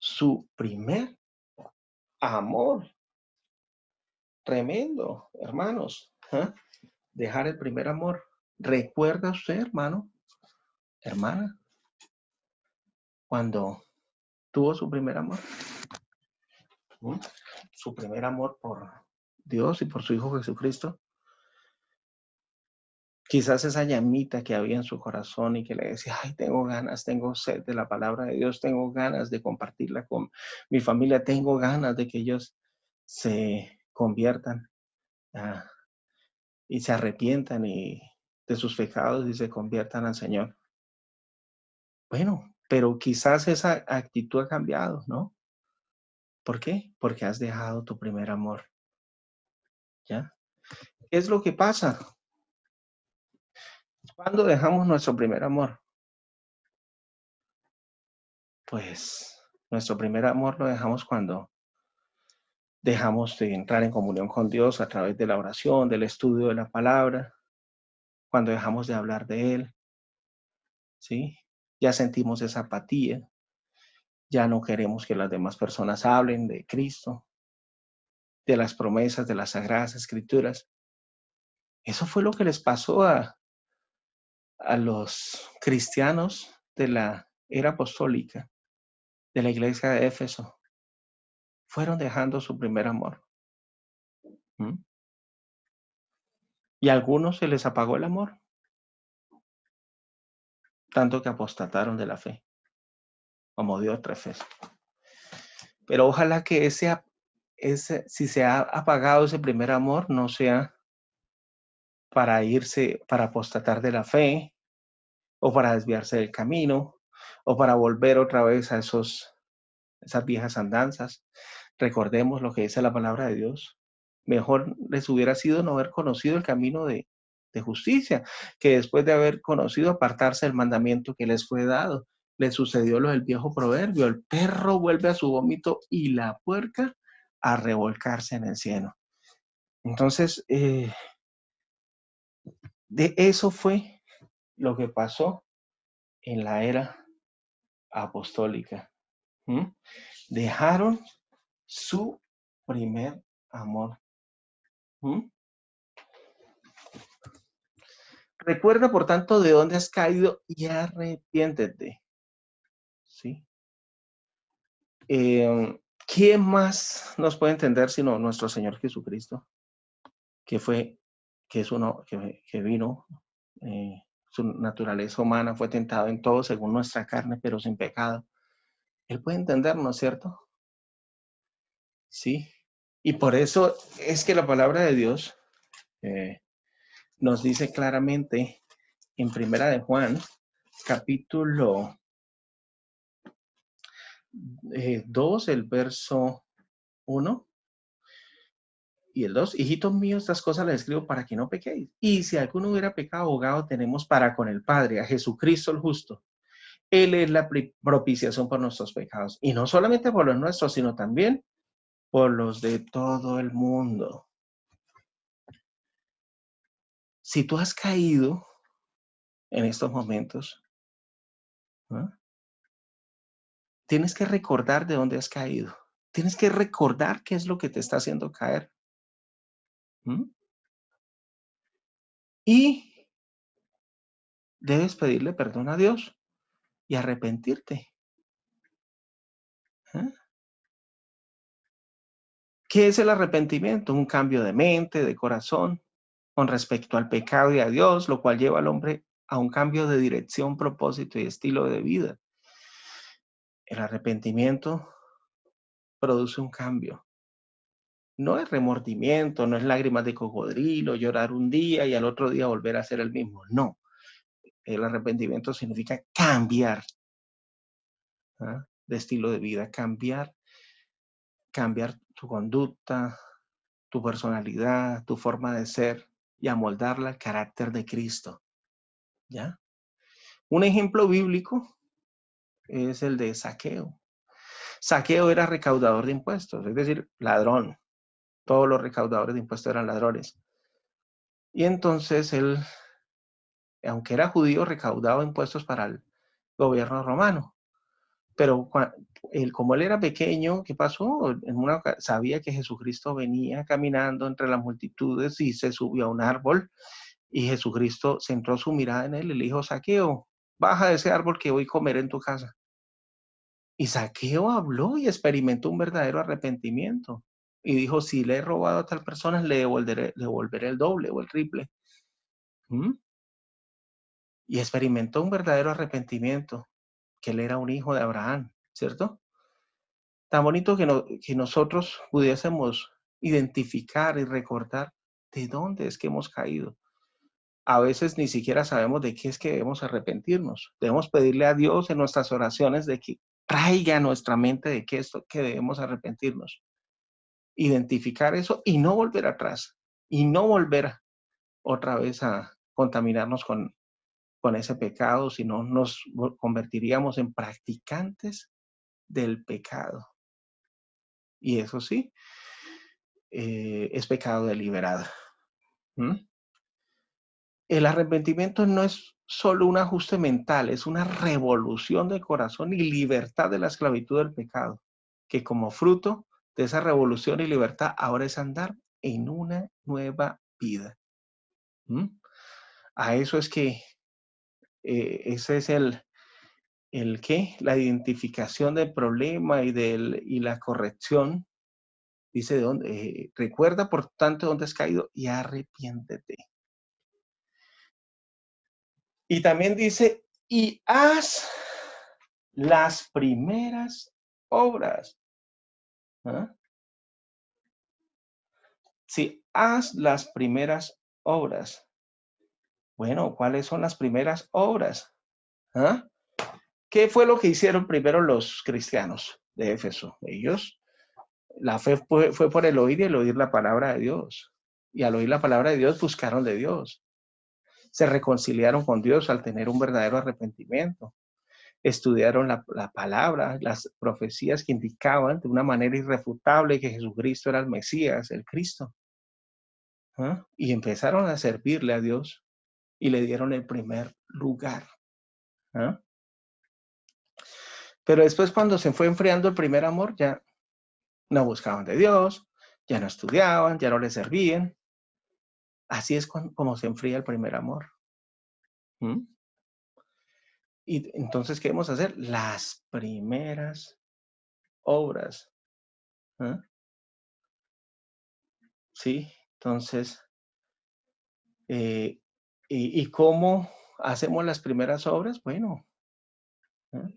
su primer amor. Tremendo, hermanos. ¿Ah? Dejar el primer amor. ¿Recuerda usted, hermano, hermana, cuando tuvo su primer amor? ¿Mm? Su primer amor por Dios y por su Hijo Jesucristo. Quizás esa llamita que había en su corazón y que le decía, ay, tengo ganas, tengo sed de la palabra de Dios, tengo ganas de compartirla con mi familia, tengo ganas de que ellos se conviertan y se arrepientan de sus pecados y se conviertan al Señor. Bueno, pero quizás esa actitud ha cambiado, ¿no? ¿Por qué? Porque has dejado tu primer amor, ¿ya? ¿Qué es lo que pasa? ¿Cuándo dejamos nuestro primer amor? Pues nuestro primer amor lo dejamos cuando dejamos de entrar en comunión con Dios a través de la oración, del estudio de la palabra, cuando dejamos de hablar de Él, ¿sí? Ya sentimos esa apatía, ya no queremos que las demás personas hablen de Cristo, de las promesas de las Sagradas Escrituras. Eso fue lo que les pasó a los cristianos de la era apostólica, de la iglesia de Éfeso. Fueron dejando su primer amor. ¿Mm? Y a algunos se les apagó el amor, tanto que apostataron de la fe, como dio otra fe. Pero ojalá que si se ha apagado ese primer amor, no sea para irse, para apostatar de la fe, o para desviarse del camino, o para volver otra vez a esas viejas andanzas. Recordemos lo que dice la palabra de Dios. Mejor les hubiera sido no haber conocido el camino de justicia, que después de haber conocido apartarse del mandamiento que les fue dado. Les sucedió lo del viejo proverbio, el perro vuelve a su vómito y la puerca a revolcarse en el cielo. Entonces, de eso fue lo que pasó en la era apostólica. ¿Mm? Dejaron su primer amor. ¿Mm? Recuerda, por tanto, de dónde has caído y arrepiéntete. ¿Sí? ¿Quién más nos puede entender sino nuestro Señor Jesucristo? Que fue, que es uno, que vino, su naturaleza humana fue tentado en todo según nuestra carne, pero sin pecado. Él puede entendernos, ¿cierto? Sí. Y por eso es que la palabra de Dios nos dice claramente en Primera de Juan, capítulo 2, el verso 1 y el 2. Hijitos míos, estas cosas les escribo para que no pequéis. Y si alguno hubiera pecado, abogado tenemos para con el Padre, a Jesucristo el justo. Él es la propiciación por nuestros pecados. Y no solamente por los nuestros, sino también por los de todo el mundo. Si tú has caído en estos momentos, ¿no? Tienes que recordar de dónde has caído. Tienes que recordar qué es lo que te está haciendo caer. ¿Mm? Y debes pedirle perdón a Dios y arrepentirte. ¿Eh? ¿Qué es el arrepentimiento? Un cambio de mente, de corazón, con respecto al pecado y a Dios, lo cual lleva al hombre a un cambio de dirección, propósito y estilo de vida. El arrepentimiento produce un cambio. No es remordimiento, no es lágrimas de cocodrilo, llorar un día y al otro día volver a ser el mismo. No, el arrepentimiento significa cambiar, ¿ah?, de estilo de vida, cambiar tu conducta, tu personalidad, tu forma de ser y amoldarla al carácter de Cristo, ¿ya? Un ejemplo bíblico es el de Zaqueo. Zaqueo era recaudador de impuestos, es decir, ladrón. Todos los recaudadores de impuestos eran ladrones. Y entonces él, aunque era judío, recaudaba impuestos para el gobierno romano. Pero como él era pequeño, ¿qué pasó? Sabía que Jesucristo venía caminando entre las multitudes y se subió a un árbol y Jesucristo centró su mirada en él y le dijo: Zaqueo, baja de ese árbol que voy a comer en tu casa. Y Zaqueo habló y experimentó un verdadero arrepentimiento. Y dijo: si le he robado a tal persona, le devolveré el doble o el triple. ¿Mm? Y experimentó un verdadero arrepentimiento, que él era un hijo de Abraham, ¿cierto? Tan bonito que nosotros pudiésemos identificar y recordar de dónde es que hemos caído. A veces ni siquiera sabemos de qué es que debemos arrepentirnos. Debemos pedirle a Dios en nuestras oraciones de que traiga a nuestra mente de qué es lo que debemos arrepentirnos. Identificar eso y no volver atrás. Y no volver otra vez a contaminarnos con ese pecado, sino nos convertiríamos en practicantes del pecado. Y eso sí, es pecado deliberado. ¿Mm? El arrepentimiento no es solo un ajuste mental, es una revolución de corazón y libertad de la esclavitud del pecado, que como fruto de esa revolución y libertad ahora es andar en una nueva vida. ¿Mm? A eso es que ese es el qué, la identificación del problema y la corrección. Dice, recuerda por tanto dónde has caído y arrepiéntete. Y también dice, y haz las primeras obras. ¿Ah? Sí, haz las primeras obras. Bueno, ¿cuáles son las primeras obras? ¿Ah? ¿Qué fue lo que hicieron primero los cristianos de Éfeso? La fe fue por el oír y el oír la palabra de Dios. Y al oír la palabra de Dios buscaron de Dios. Se reconciliaron con Dios al tener un verdadero arrepentimiento. Estudiaron la palabra, las profecías que indicaban de una manera irrefutable que Jesucristo era el Mesías, el Cristo. ¿Ah? Y empezaron a servirle a Dios y le dieron el primer lugar. ¿Ah? Pero después, cuando se fue enfriando el primer amor, ya no buscaban de Dios, ya no estudiaban, ya no le servían. Así es como se enfría el primer amor. ¿Mm? Y entonces, ¿qué debemos hacer? Las primeras obras. ¿Ah? Sí, entonces, ¿y cómo hacemos las primeras obras? Bueno, ¿ah?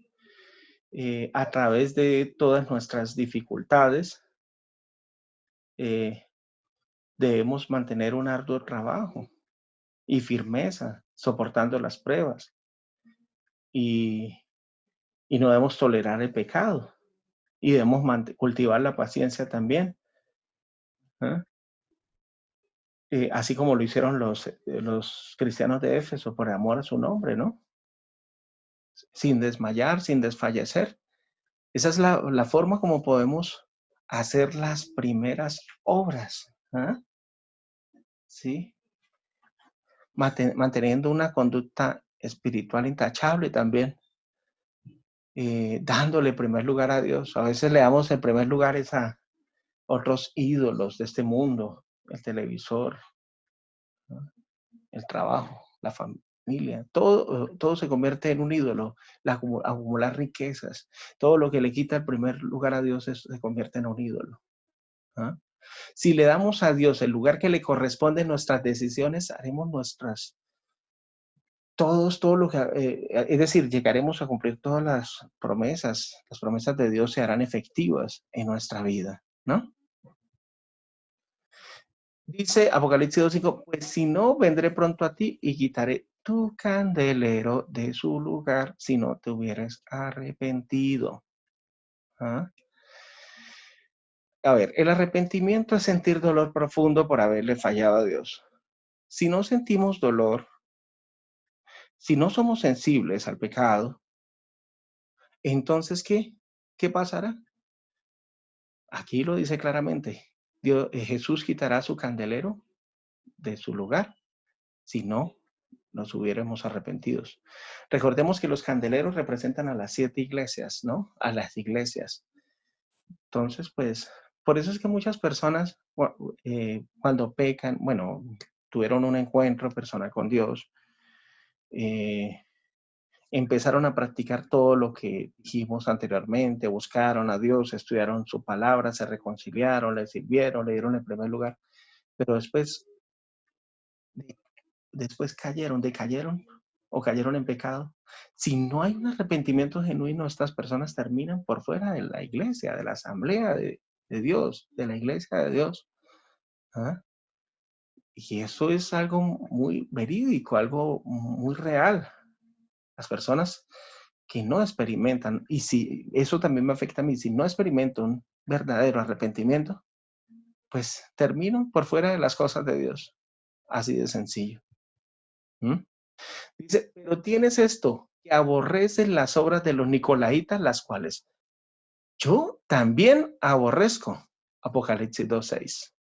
A través de todas nuestras dificultades, eh, debemos mantener un arduo trabajo y firmeza, soportando las pruebas. Y, y no debemos tolerar el pecado. y debemos cultivar la paciencia también, ¿ah? Así como lo hicieron los cristianos de Éfeso por amor a su nombre, ¿no? Sin desmayar, sin desfallecer. Esa es la forma como podemos hacer las primeras obras, ¿ah? ¿Sí? Manteniendo una conducta espiritual intachable también, dándole primer lugar a Dios. A veces le damos el primer lugar a otros ídolos de este mundo, el televisor, ¿no? El trabajo, la familia, todo se convierte en un ídolo, acumular riquezas, todo lo que le quita el primer lugar a Dios se convierte en un ídolo, ¿ah? Si le damos a Dios el lugar que le corresponde en nuestras decisiones, haremos todo lo que, es decir, llegaremos a cumplir todas las promesas de Dios se harán efectivas en nuestra vida, ¿no? Dice Apocalipsis 2:5, pues si no, vendré pronto a ti y quitaré tu candelero de su lugar si no te hubieras arrepentido. ¿Ah? A ver, el arrepentimiento es sentir dolor profundo por haberle fallado a Dios. Si no sentimos dolor, si no somos sensibles al pecado, entonces, ¿qué? ¿Qué pasará? Aquí lo dice claramente. Jesús quitará su candelero de su lugar si no nos hubiéramos arrepentidos. Recordemos que los candeleros representan a las 7 iglesias, ¿no? A las iglesias. Entonces, pues, por eso es que muchas personas cuando pecan, bueno, tuvieron un encuentro personal con Dios, eh, empezaron a practicar todo lo que dijimos anteriormente, buscaron a Dios, estudiaron su palabra, se reconciliaron, le sirvieron, le dieron el primer lugar, pero después decayeron o cayeron en pecado. Si no hay un arrepentimiento genuino, estas personas terminan por fuera de la iglesia, de la asamblea de Dios, de la iglesia de Dios. ¿Ah? Y eso es algo muy verídico, algo muy real. Las personas que no experimentan, y si eso también me afecta a mí, si no experimento un verdadero arrepentimiento, pues termino por fuera de las cosas de Dios. Así de sencillo. ¿Mm? Dice, pero tienes esto, que aborreces las obras de los nicolaitas, las cuales yo también aborrezco. Apocalipsis 2:6.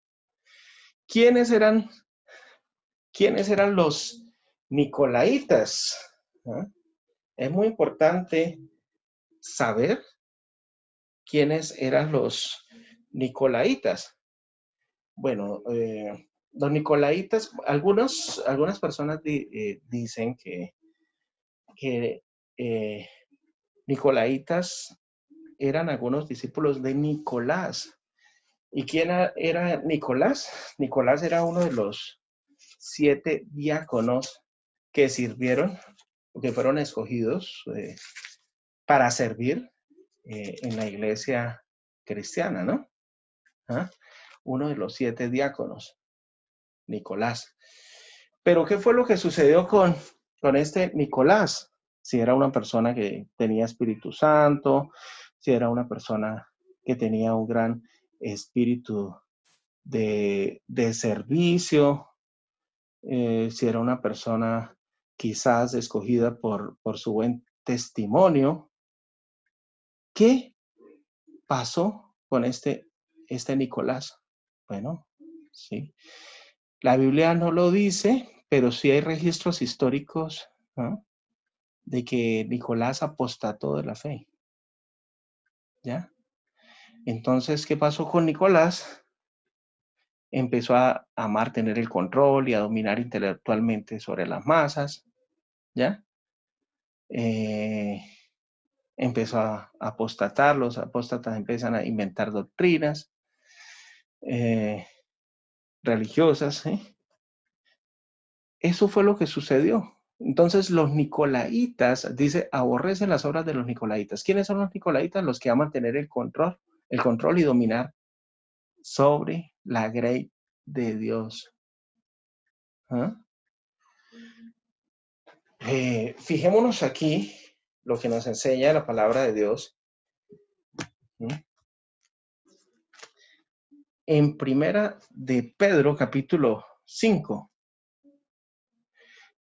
¿Quiénes eran, quiénes eran los nicolaitas? ¿Ah? Es muy importante saber quiénes eran los nicolaitas. Bueno, los nicolaitas, algunas personas dicen que nicolaitas eran algunos discípulos de Nicolás. ¿Y quién era Nicolás? Nicolás era uno de los 7 diáconos que sirvieron, que fueron escogidos para servir en la iglesia cristiana, ¿no? ¿Ah? Uno de los 7 diáconos, Nicolás. Pero ¿qué fue lo que sucedió con este Nicolás? Si era una persona que tenía Espíritu Santo, si era una persona que tenía un gran espíritu de servicio, si era una persona quizás escogida por su buen testimonio. ¿Qué pasó con este Nicolás? Bueno, sí. La Biblia no lo dice, pero sí hay registros históricos, ¿no?, de que Nicolás apostató de la fe. ¿Ya? Entonces, ¿qué pasó con Nicolás? Empezó a amar tener el control y a dominar intelectualmente sobre las masas. ¿Ya? Empezó a apostatar, los apóstatas empiezan a inventar doctrinas religiosas. Eso fue lo que sucedió. Entonces los nicolaitas, dice, aborrecen las obras de los nicolaitas. ¿Quiénes son los nicolaitas? Los que aman tener el control y dominar sobre la grey de Dios. ¿Ah? Fijémonos aquí lo que nos enseña la palabra de Dios. ¿Mm? en Primera de Pedro, capítulo 5.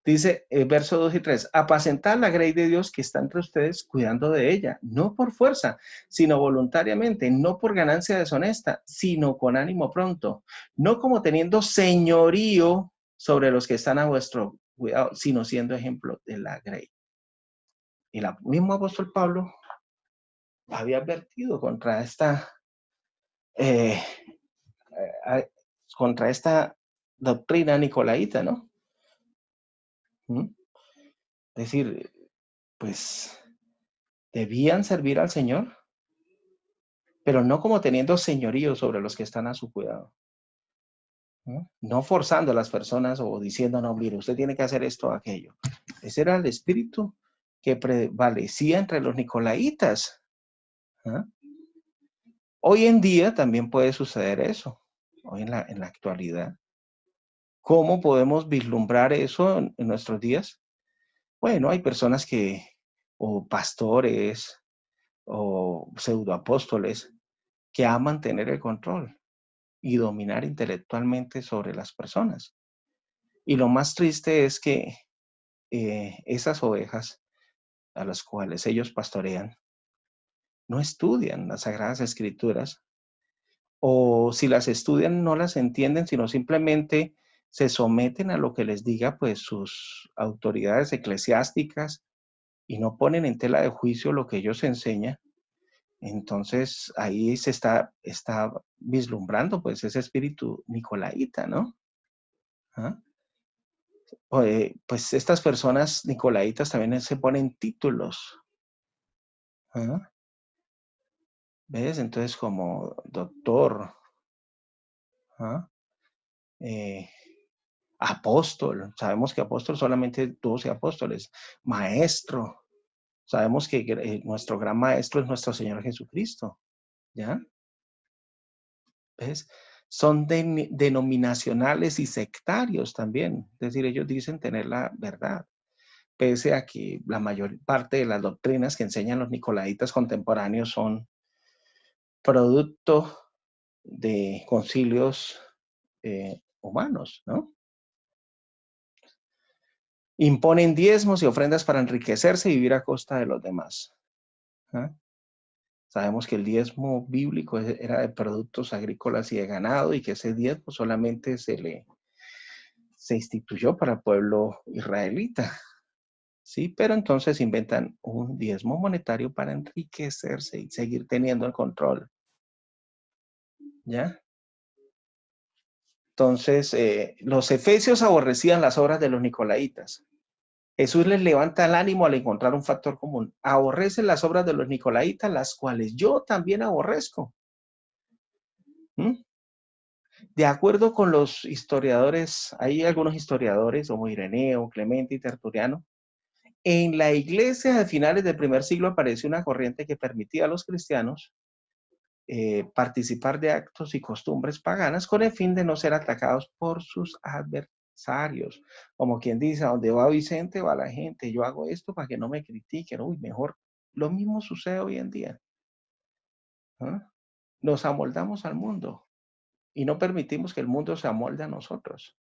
Dice, verso 2 y 3, apacentad la grey de Dios que está entre ustedes, cuidando de ella, no por fuerza, sino voluntariamente, no por ganancia deshonesta, sino con ánimo pronto, no como teniendo señorío sobre los que están a vuestro cuidado, sino siendo ejemplo de la grey. Y el mismo apóstol Pablo había advertido eh, contra esta doctrina nicolaíta, ¿no? ¿Mm? Es decir, pues debían servir al Señor, pero no como teniendo señorío sobre los que están a su cuidado. No forzando a las personas o diciendo, no, mire, usted tiene que hacer esto o aquello. Ese era el espíritu que prevalecía entre los nicolaitas. ¿Ah? Hoy en día también puede suceder eso, hoy en la actualidad. ¿Cómo podemos vislumbrar eso en nuestros días? Bueno, hay personas o pastores, o pseudoapóstoles, que aman tener el control y dominar intelectualmente sobre las personas. Y lo más triste es que esas ovejas a las cuales ellos pastorean no estudian las Sagradas Escrituras, o si las estudian no las entienden, sino simplemente se someten a lo que les diga pues sus autoridades eclesiásticas y no ponen en tela de juicio lo que ellos enseñan. Entonces ahí está vislumbrando pues ese espíritu nicolaíta, ¿no? ¿Ah? Pues estas personas nicolaitas también se ponen títulos. ¿Ah? ¿Ves? Entonces como doctor, ¿ah? Eh, apóstol, sabemos que apóstol solamente 12 apóstoles, maestro, sabemos que nuestro gran maestro es nuestro Señor Jesucristo, ¿ya? ¿Ves? Son denominacionales y sectarios también, es decir, ellos dicen tener la verdad, pese a que la mayor parte de las doctrinas que enseñan los nicolaitas contemporáneos son producto de concilios humanos, ¿no? Imponen diezmos y ofrendas para enriquecerse y vivir a costa de los demás. ¿Ah? Sabemos que el diezmo bíblico era de productos agrícolas y de ganado y que ese diezmo solamente se instituyó para el pueblo israelita. Sí, pero entonces inventan un diezmo monetario para enriquecerse y seguir teniendo el control. ¿Ya? Entonces, los efesios aborrecían las obras de los nicolaitas. Jesús les levanta el ánimo al encontrar un factor común. Aborrecen las obras de los nicolaitas, las cuales yo también aborrezco. ¿Mm? De acuerdo con los historiadores, hay algunos historiadores como Ireneo, Clemente y Tertuliano. En la iglesia de finales del primer siglo apareció una corriente que permitía a los cristianos participar de actos y costumbres paganas con el fin de no ser atacados por sus adversarios. Como quien dice, a donde va Vicente va la gente, yo hago esto para que no me critiquen, uy, mejor. Lo mismo sucede hoy en día. ¿Ah? Nos amoldamos al mundo y no permitimos que el mundo se amolde a nosotros,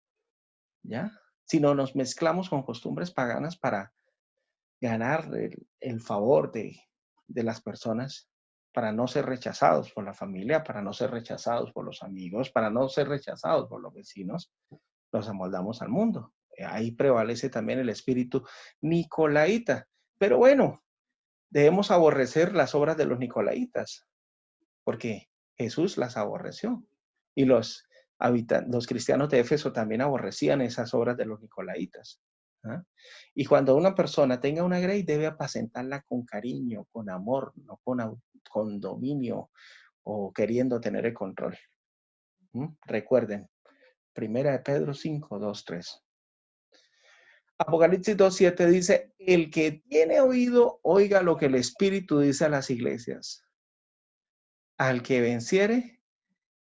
¿ya? Sino nos mezclamos con costumbres paganas para ganar el favor de las personas, para no ser rechazados por la familia, para no ser rechazados por los amigos, para no ser rechazados por los vecinos, nos amoldamos al mundo. Ahí prevalece también el espíritu nicolaíta. Pero bueno, debemos aborrecer las obras de los nicolaitas, porque Jesús las aborreció. Y los cristianos de Éfeso también aborrecían esas obras de los nicolaitas. ¿Ah? Y cuando una persona tenga una grey, debe apacentarla con cariño, con amor, no con dominio o queriendo tener el control. Recuerden, Primera de Pedro 5, 2, 3. Apocalipsis 2, 7 dice, el que tiene oído, oiga lo que el Espíritu dice a las iglesias. Al que venciere,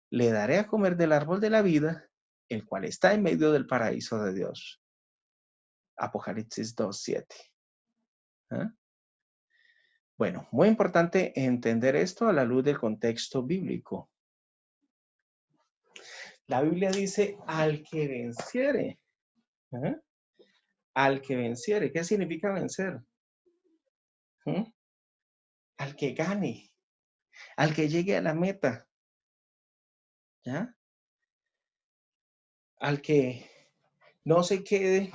le daré a comer del árbol de la vida, el cual está en medio del paraíso de Dios. Apocalipsis 2, 7. ¿Ah? Bueno, muy importante entender esto a la luz del contexto bíblico. La Biblia dice al que venciere. ¿Ah? Al que venciere. ¿Qué significa vencer? ¿Mm? Al que gane, al que llegue a la meta, ¿ya? Al que no se quede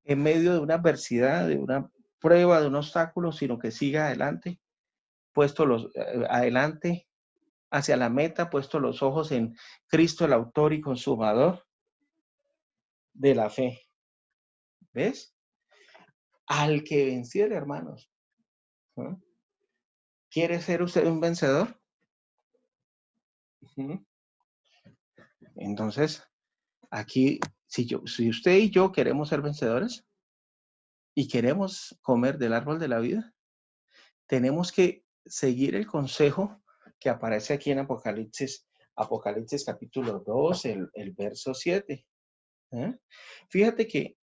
en medio de una adversidad, de una prueba, de un obstáculo, sino que siga adelante, adelante hacia la meta, puesto los ojos en Cristo, el autor y consumador de la fe. ¿Ves? Al que venciere, hermanos. ¿No? ¿Quiere ser usted un vencedor? ¿Mm? Entonces, aquí, si usted y yo queremos ser vencedores y queremos comer del árbol de la vida, tenemos que seguir el consejo que aparece aquí en Apocalipsis capítulo 2, el verso 7. ¿Eh? Fíjate que,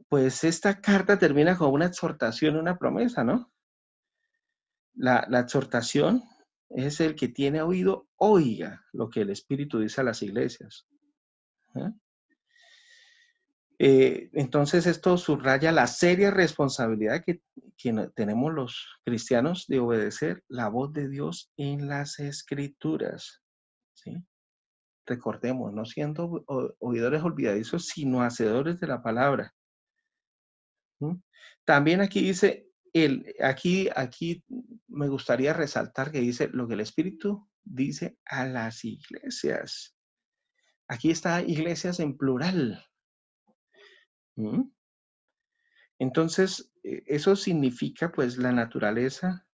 pues esta carta termina con una exhortación, una promesa, ¿no? La exhortación es el que tiene oído, oiga lo que el Espíritu dice a las iglesias. ¿Eh? Entonces esto subraya la seria responsabilidad que tenemos los cristianos de obedecer la voz de Dios en las Escrituras. ¿Sí? Recordemos, no siendo oidores olvidadizos, sino hacedores de la palabra. ¿Mm? También aquí dice, aquí me gustaría resaltar que dice lo que el Espíritu dice a las iglesias. Aquí está iglesias en plural. ¿Mm? Entonces, eso significa pues la naturaleza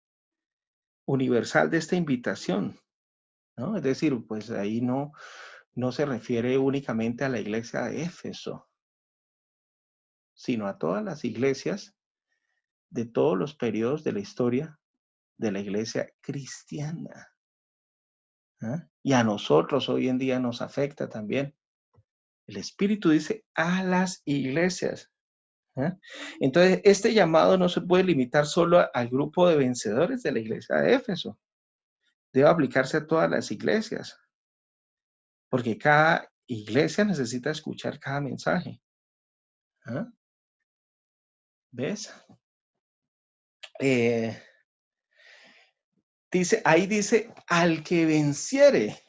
universal de esta invitación, ¿no? Es decir, pues ahí no se refiere únicamente a la iglesia de Éfeso, sino a todas las iglesias de todos los periodos de la historia de la iglesia cristiana. ¿Ah? Y a nosotros hoy en día nos afecta también. El Espíritu dice a las iglesias. ¿Ah? Entonces, este llamado no se puede limitar solo al grupo de vencedores de la iglesia de Éfeso. Debe aplicarse a todas las iglesias, porque cada iglesia necesita escuchar cada mensaje. ¿Ah? ¿Ves? Ahí dice, al que venciere.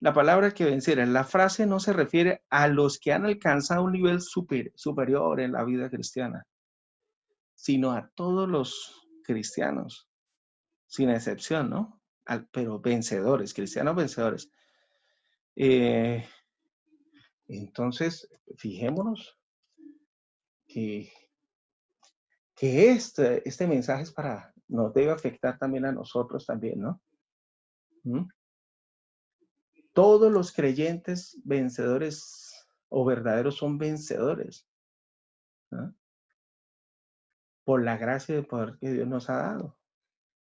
La palabra que venciere, la frase no se refiere a los que han alcanzado un nivel superior en la vida cristiana, sino a todos los cristianos, sin excepción, ¿no? Pero vencedores, cristianos vencedores. Entonces, fijémonos que, que este mensaje nos debe afectar también a nosotros también, ¿no? ¿Mm? Todos los creyentes vencedores o verdaderos son vencedores, ¿no? Por la gracia y el poder que Dios nos ha dado,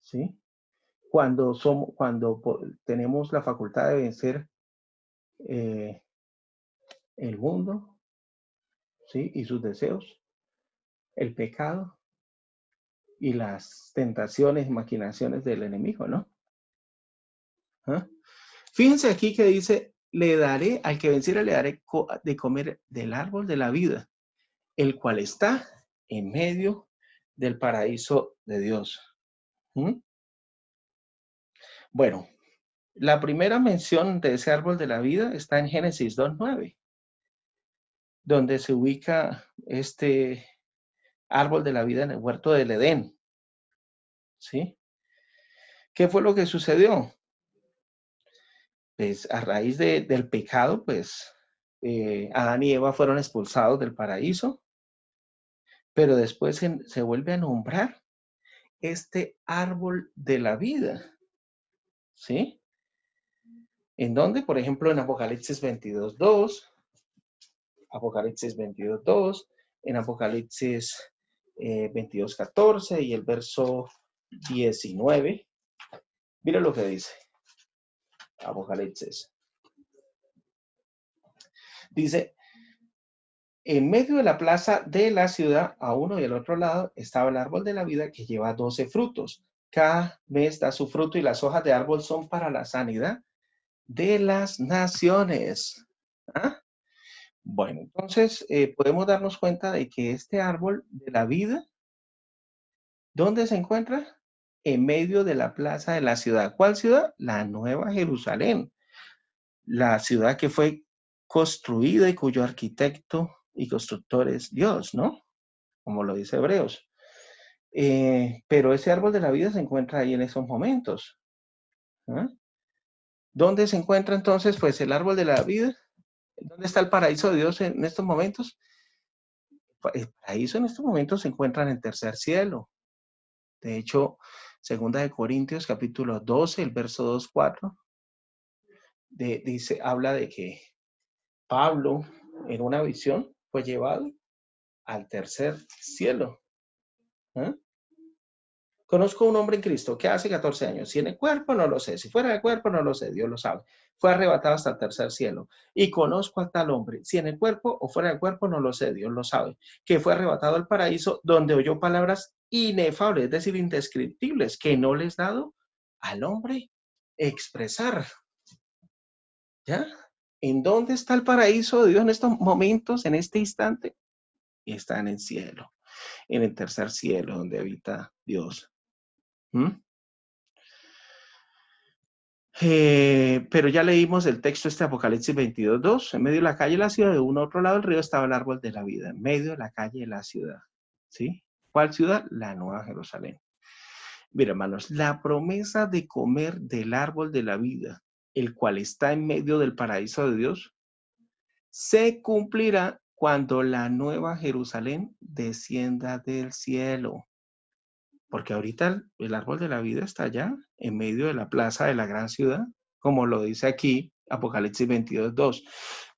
¿sí? Cuando tenemos la facultad de vencer eh, el mundo, ¿sí? Y sus deseos, el pecado y las tentaciones y maquinaciones del enemigo, ¿no? ¿Ah? Fíjense aquí que dice, al que venciera le daré de comer del árbol de la vida, el cual está en medio del paraíso de Dios. ¿Mm? Bueno, la primera mención de ese árbol de la vida está en Génesis 2:9, donde se ubica este árbol de la vida en el huerto del Edén. ¿Sí? ¿Qué fue lo que sucedió? Pues a raíz del pecado, pues Adán y Eva fueron expulsados del paraíso, pero después se vuelve a nombrar este árbol de la vida. ¿Sí? ¿En dónde? Por ejemplo, en Apocalipsis 22:2, Apocalipsis 22:2, en Apocalipsis 22:14 y el verso 19. Mira lo que dice Apocalipsis. Dice, en medio de la plaza de la ciudad, a uno y al otro lado, estaba el árbol de la vida que lleva 12 frutos, Cada mes da su fruto y las hojas de árbol son para la sanidad de las naciones. ¿Ah? Bueno, entonces podemos darnos cuenta de que este árbol de la vida, ¿dónde se encuentra? En medio de la plaza de la ciudad. ¿Cuál ciudad? La Nueva Jerusalén, la ciudad que fue construida y cuyo arquitecto y constructor es Dios, ¿no? Como lo dice Hebreos. Pero ese árbol de la vida se encuentra ahí en esos momentos. ¿Ah? ¿Dónde se encuentra entonces, pues, el árbol de la vida? ¿Dónde está el paraíso de Dios en estos momentos? El paraíso en estos momentos se encuentra en el tercer cielo. De hecho, segunda de Corintios, capítulo 12, el verso 2, 4, dice, habla de que Pablo, en una visión, fue llevado al tercer cielo. ¿Eh? Conozco un hombre en Cristo que hace 14 años, si en el cuerpo no lo sé, si fuera del cuerpo no lo sé, Dios lo sabe. Fue arrebatado hasta el tercer cielo. Y conozco a tal hombre, si en el cuerpo o fuera del cuerpo no lo sé, Dios lo sabe, que fue arrebatado al paraíso donde oyó palabras inefables, es decir, indescriptibles, que no les dado al hombre expresar. ¿Ya? ¿En dónde está el paraíso de Dios en estos momentos, en este instante? Está en el cielo, en el tercer cielo donde habita Dios. ¿Mm? Pero ya leímos el texto este Apocalipsis 22:2. En medio de la calle de la ciudad, de un otro lado del río, estaba el árbol de la vida. En medio de la calle de la ciudad. ¿Sí? ¿Cuál ciudad? La Nueva Jerusalén. Mira, hermanos, la promesa de comer del árbol de la vida, el cual está en medio del paraíso de Dios, se cumplirá cuando la Nueva Jerusalén descienda del cielo. Porque ahorita el árbol de la vida está allá, en medio de la plaza de la gran ciudad, como lo dice aquí Apocalipsis 22:2.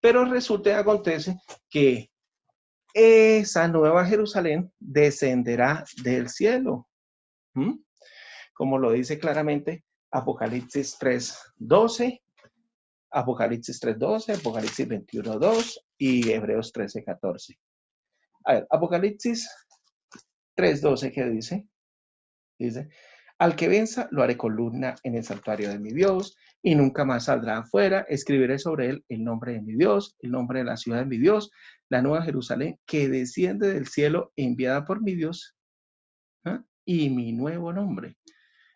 Pero resulta y acontece que esa nueva Jerusalén descenderá del cielo. ¿Mm? Como lo dice claramente Apocalipsis 3:12, Apocalipsis 3:12, Apocalipsis 21:2 y Hebreos 13:14. A ver, Apocalipsis 3:12, ¿qué dice? Dice, al que venza lo haré columna en el santuario de mi Dios y nunca más saldrá afuera. Escribiré sobre él el nombre de mi Dios, el nombre de la ciudad de mi Dios, la nueva Jerusalén que desciende del cielo enviada por mi Dios, ¿eh? Y mi nuevo nombre.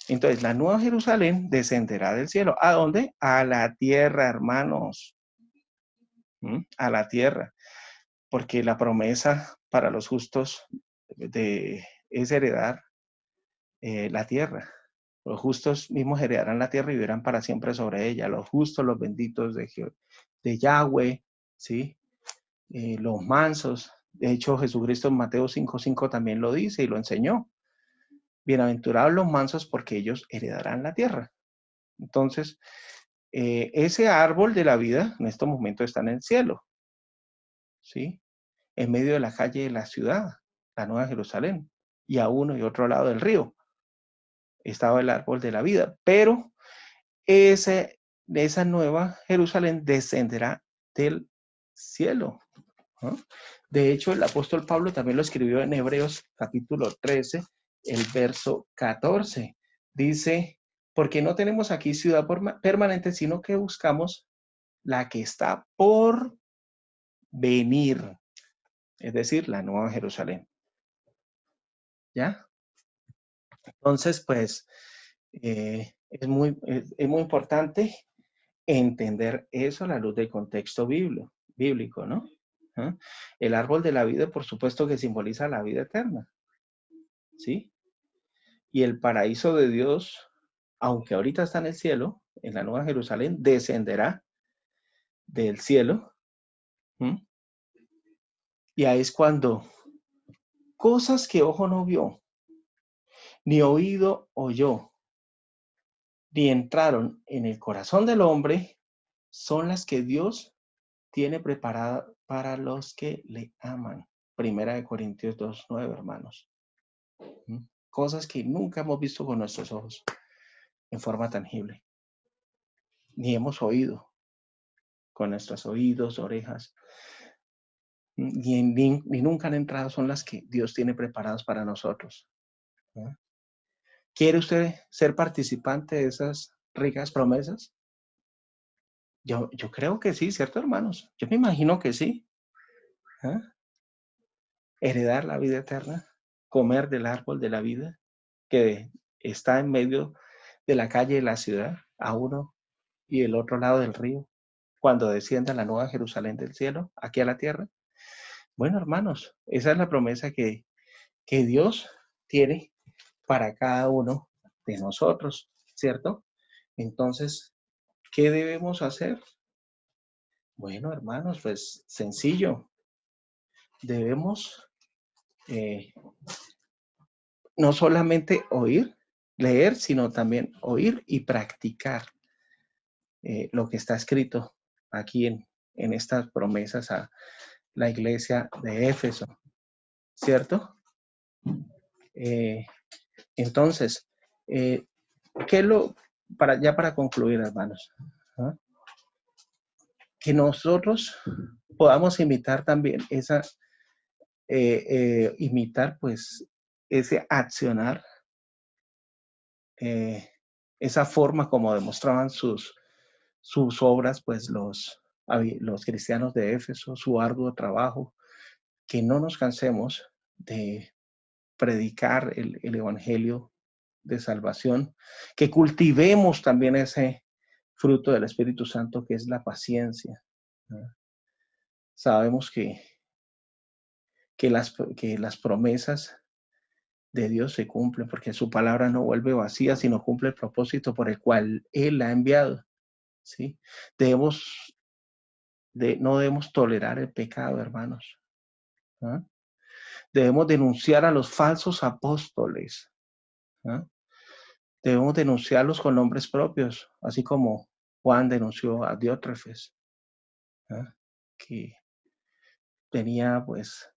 Entonces, la nueva Jerusalén descenderá del cielo. ¿A dónde? A la tierra, hermanos. A la tierra. Porque la promesa para los justos es heredar la tierra. Los justos mismos heredarán la tierra y vivirán para siempre sobre ella. Los justos, los benditos de Yahweh, ¿sí? Los mansos. De hecho, Jesucristo en Mateo 5:5 también lo dice y lo enseñó. Bienaventurados los mansos porque ellos heredarán la tierra. Entonces, ese árbol de la vida en estos momentos está en el cielo, ¿sí? En medio de la calle de la ciudad, la Nueva Jerusalén, y a uno y otro lado del río estaba el árbol de la vida, pero esa nueva Jerusalén descenderá del cielo, ¿no? De hecho, el apóstol Pablo también lo escribió en Hebreos capítulo 13, el verso 14. Dice, porque no tenemos aquí ciudad permanente, sino que buscamos la que está por venir, es decir, la nueva Jerusalén. ¿Ya? Entonces, pues, es muy importante entender eso a la luz del contexto bíblico, ¿no? ¿Ah? El árbol de la vida, por supuesto que simboliza la vida eterna, ¿sí? Y el paraíso de Dios, aunque ahorita está en el cielo, en la Nueva Jerusalén, descenderá del cielo. ¿Mm? Y ahí es cuando cosas que ojo no vio, ni oído oyó, ni entraron en el corazón del hombre, son las que Dios tiene preparada para los que le aman. Primera de Corintios 2:9, hermanos. Cosas que nunca hemos visto con nuestros ojos en forma tangible, ni hemos oído con nuestros oídos, orejas, ni nunca han entrado, son las que Dios tiene preparadas para nosotros, ¿no? ¿Quiere usted ser participante de esas ricas promesas? Yo creo que sí, ¿cierto, hermanos? Yo me imagino que sí. ¿Ah? Heredar la vida eterna, comer del árbol de la vida que está en medio de la calle de la ciudad, a uno y el otro lado del río, cuando descienda la nueva Jerusalén del cielo, aquí a la tierra. Bueno, hermanos, esa es la promesa que Dios tiene para cada uno de nosotros, ¿cierto? Entonces, ¿qué debemos hacer? Bueno, hermanos, pues sencillo. Debemos eh, no solamente oír, leer, sino también oír y practicar lo que está escrito aquí en estas promesas a la iglesia de Éfeso, ¿cierto? Eh, entonces, eh, ¿qué es lo, para concluir, hermanos? ¿Ah? Que nosotros podamos imitar también imitar pues ese accionar, eh, esa forma como demostraban sus obras, pues los cristianos de Éfeso, su arduo trabajo, que no nos cansemos de predicar el evangelio de salvación, que cultivemos también ese fruto del Espíritu Santo que es la paciencia. ¿No? Sabemos que las promesas de Dios se cumplen porque su palabra no vuelve vacía, sino cumple el propósito por el cual Él la ha enviado. ¿Sí? Debemos no debemos tolerar el pecado, hermanos. ¿No? Debemos denunciar a los falsos apóstoles. ¿No? Debemos denunciarlos con nombres propios, así como Juan denunció a Diótrefes, ¿no? Que tenía, pues,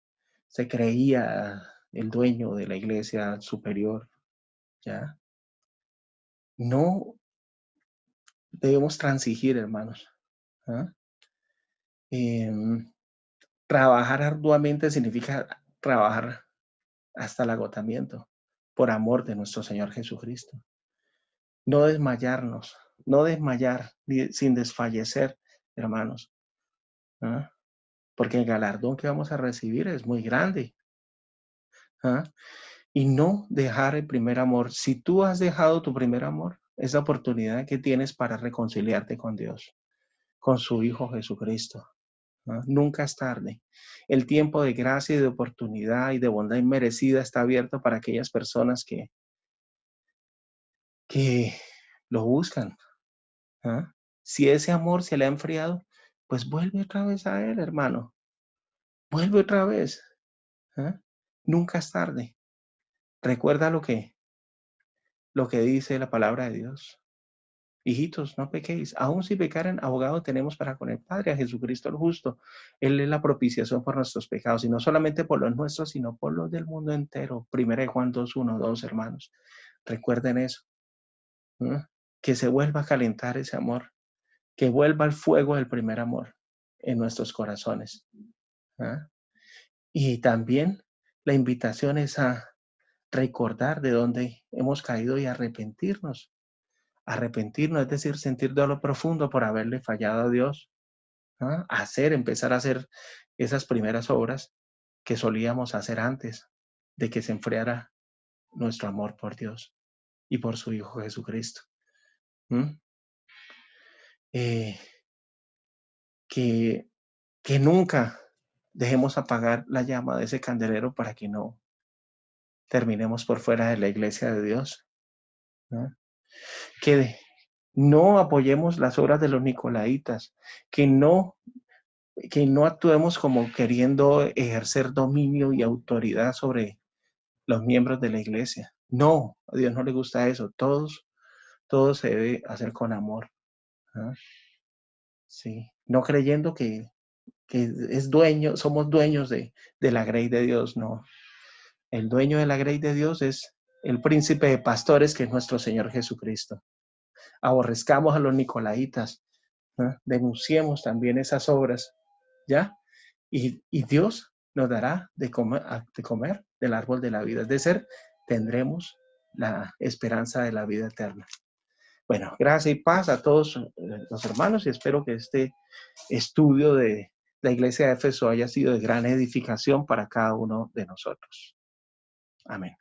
se creía el dueño de la iglesia superior, ¿ya? No debemos transigir, hermanos. ¿Ah? Eh, Trabajar arduamente significa trabajar hasta el agotamiento por amor de nuestro Señor Jesucristo. No desmayarnos, no desmayar sin desfallecer, hermanos. ¿Ah? Porque el galardón que vamos a recibir es muy grande. ¿Ah? Y no dejar el primer amor. Si tú has dejado tu primer amor, esa oportunidad que tienes para reconciliarte con Dios, con su Hijo Jesucristo. ¿No? Nunca es tarde. El tiempo de gracia y de oportunidad y de bondad inmerecida está abierto para aquellas personas que lo buscan. ¿Ah? Si ese amor se le ha enfriado, pues vuelve otra vez a Él, hermano. Vuelve otra vez. ¿Ah? Nunca es tarde. Recuerda lo que dice la palabra de Dios. Hijitos, no pequéis. Aun si pecaren, abogado tenemos para con el Padre, a Jesucristo el justo. Él es la propiciación por nuestros pecados, y no solamente por los nuestros, sino por los del mundo entero. Primera de Juan 2, 1, 2, hermanos. Recuerden eso. ¿No? Que se vuelva a calentar ese amor. Que vuelva el fuego del primer amor en nuestros corazones. ¿Ah? Y también la invitación es a recordar de dónde hemos caído y arrepentirnos. Arrepentirnos, es decir, sentir dolor profundo por haberle fallado a Dios. ¿Ah? Empezar a hacer esas primeras obras que solíamos hacer antes de que se enfriara nuestro amor por Dios y por su Hijo Jesucristo. ¿Mm? Eh, que, que nunca dejemos apagar la llama de ese candelero para que no terminemos por fuera de la iglesia de Dios. ¿No? Que no apoyemos las obras de los nicolaitas, que no actuemos como queriendo ejercer dominio y autoridad sobre los miembros de la iglesia. No, a Dios no le gusta eso. Todo se debe hacer con amor. ¿Ah? Sí, no creyendo que somos dueños de la grey de Dios, no. El dueño de la grey de Dios es el príncipe de pastores, que es nuestro Señor Jesucristo. Aborrezcamos a los nicolaitas, ¿no? Denunciemos también esas obras, ¿ya? Y Dios nos dará de comer del árbol de la vida. Es decir, tendremos la esperanza de la vida eterna. Bueno, gracias y paz a todos los hermanos y espero que este estudio de la iglesia de Éfeso haya sido de gran edificación para cada uno de nosotros. Amén.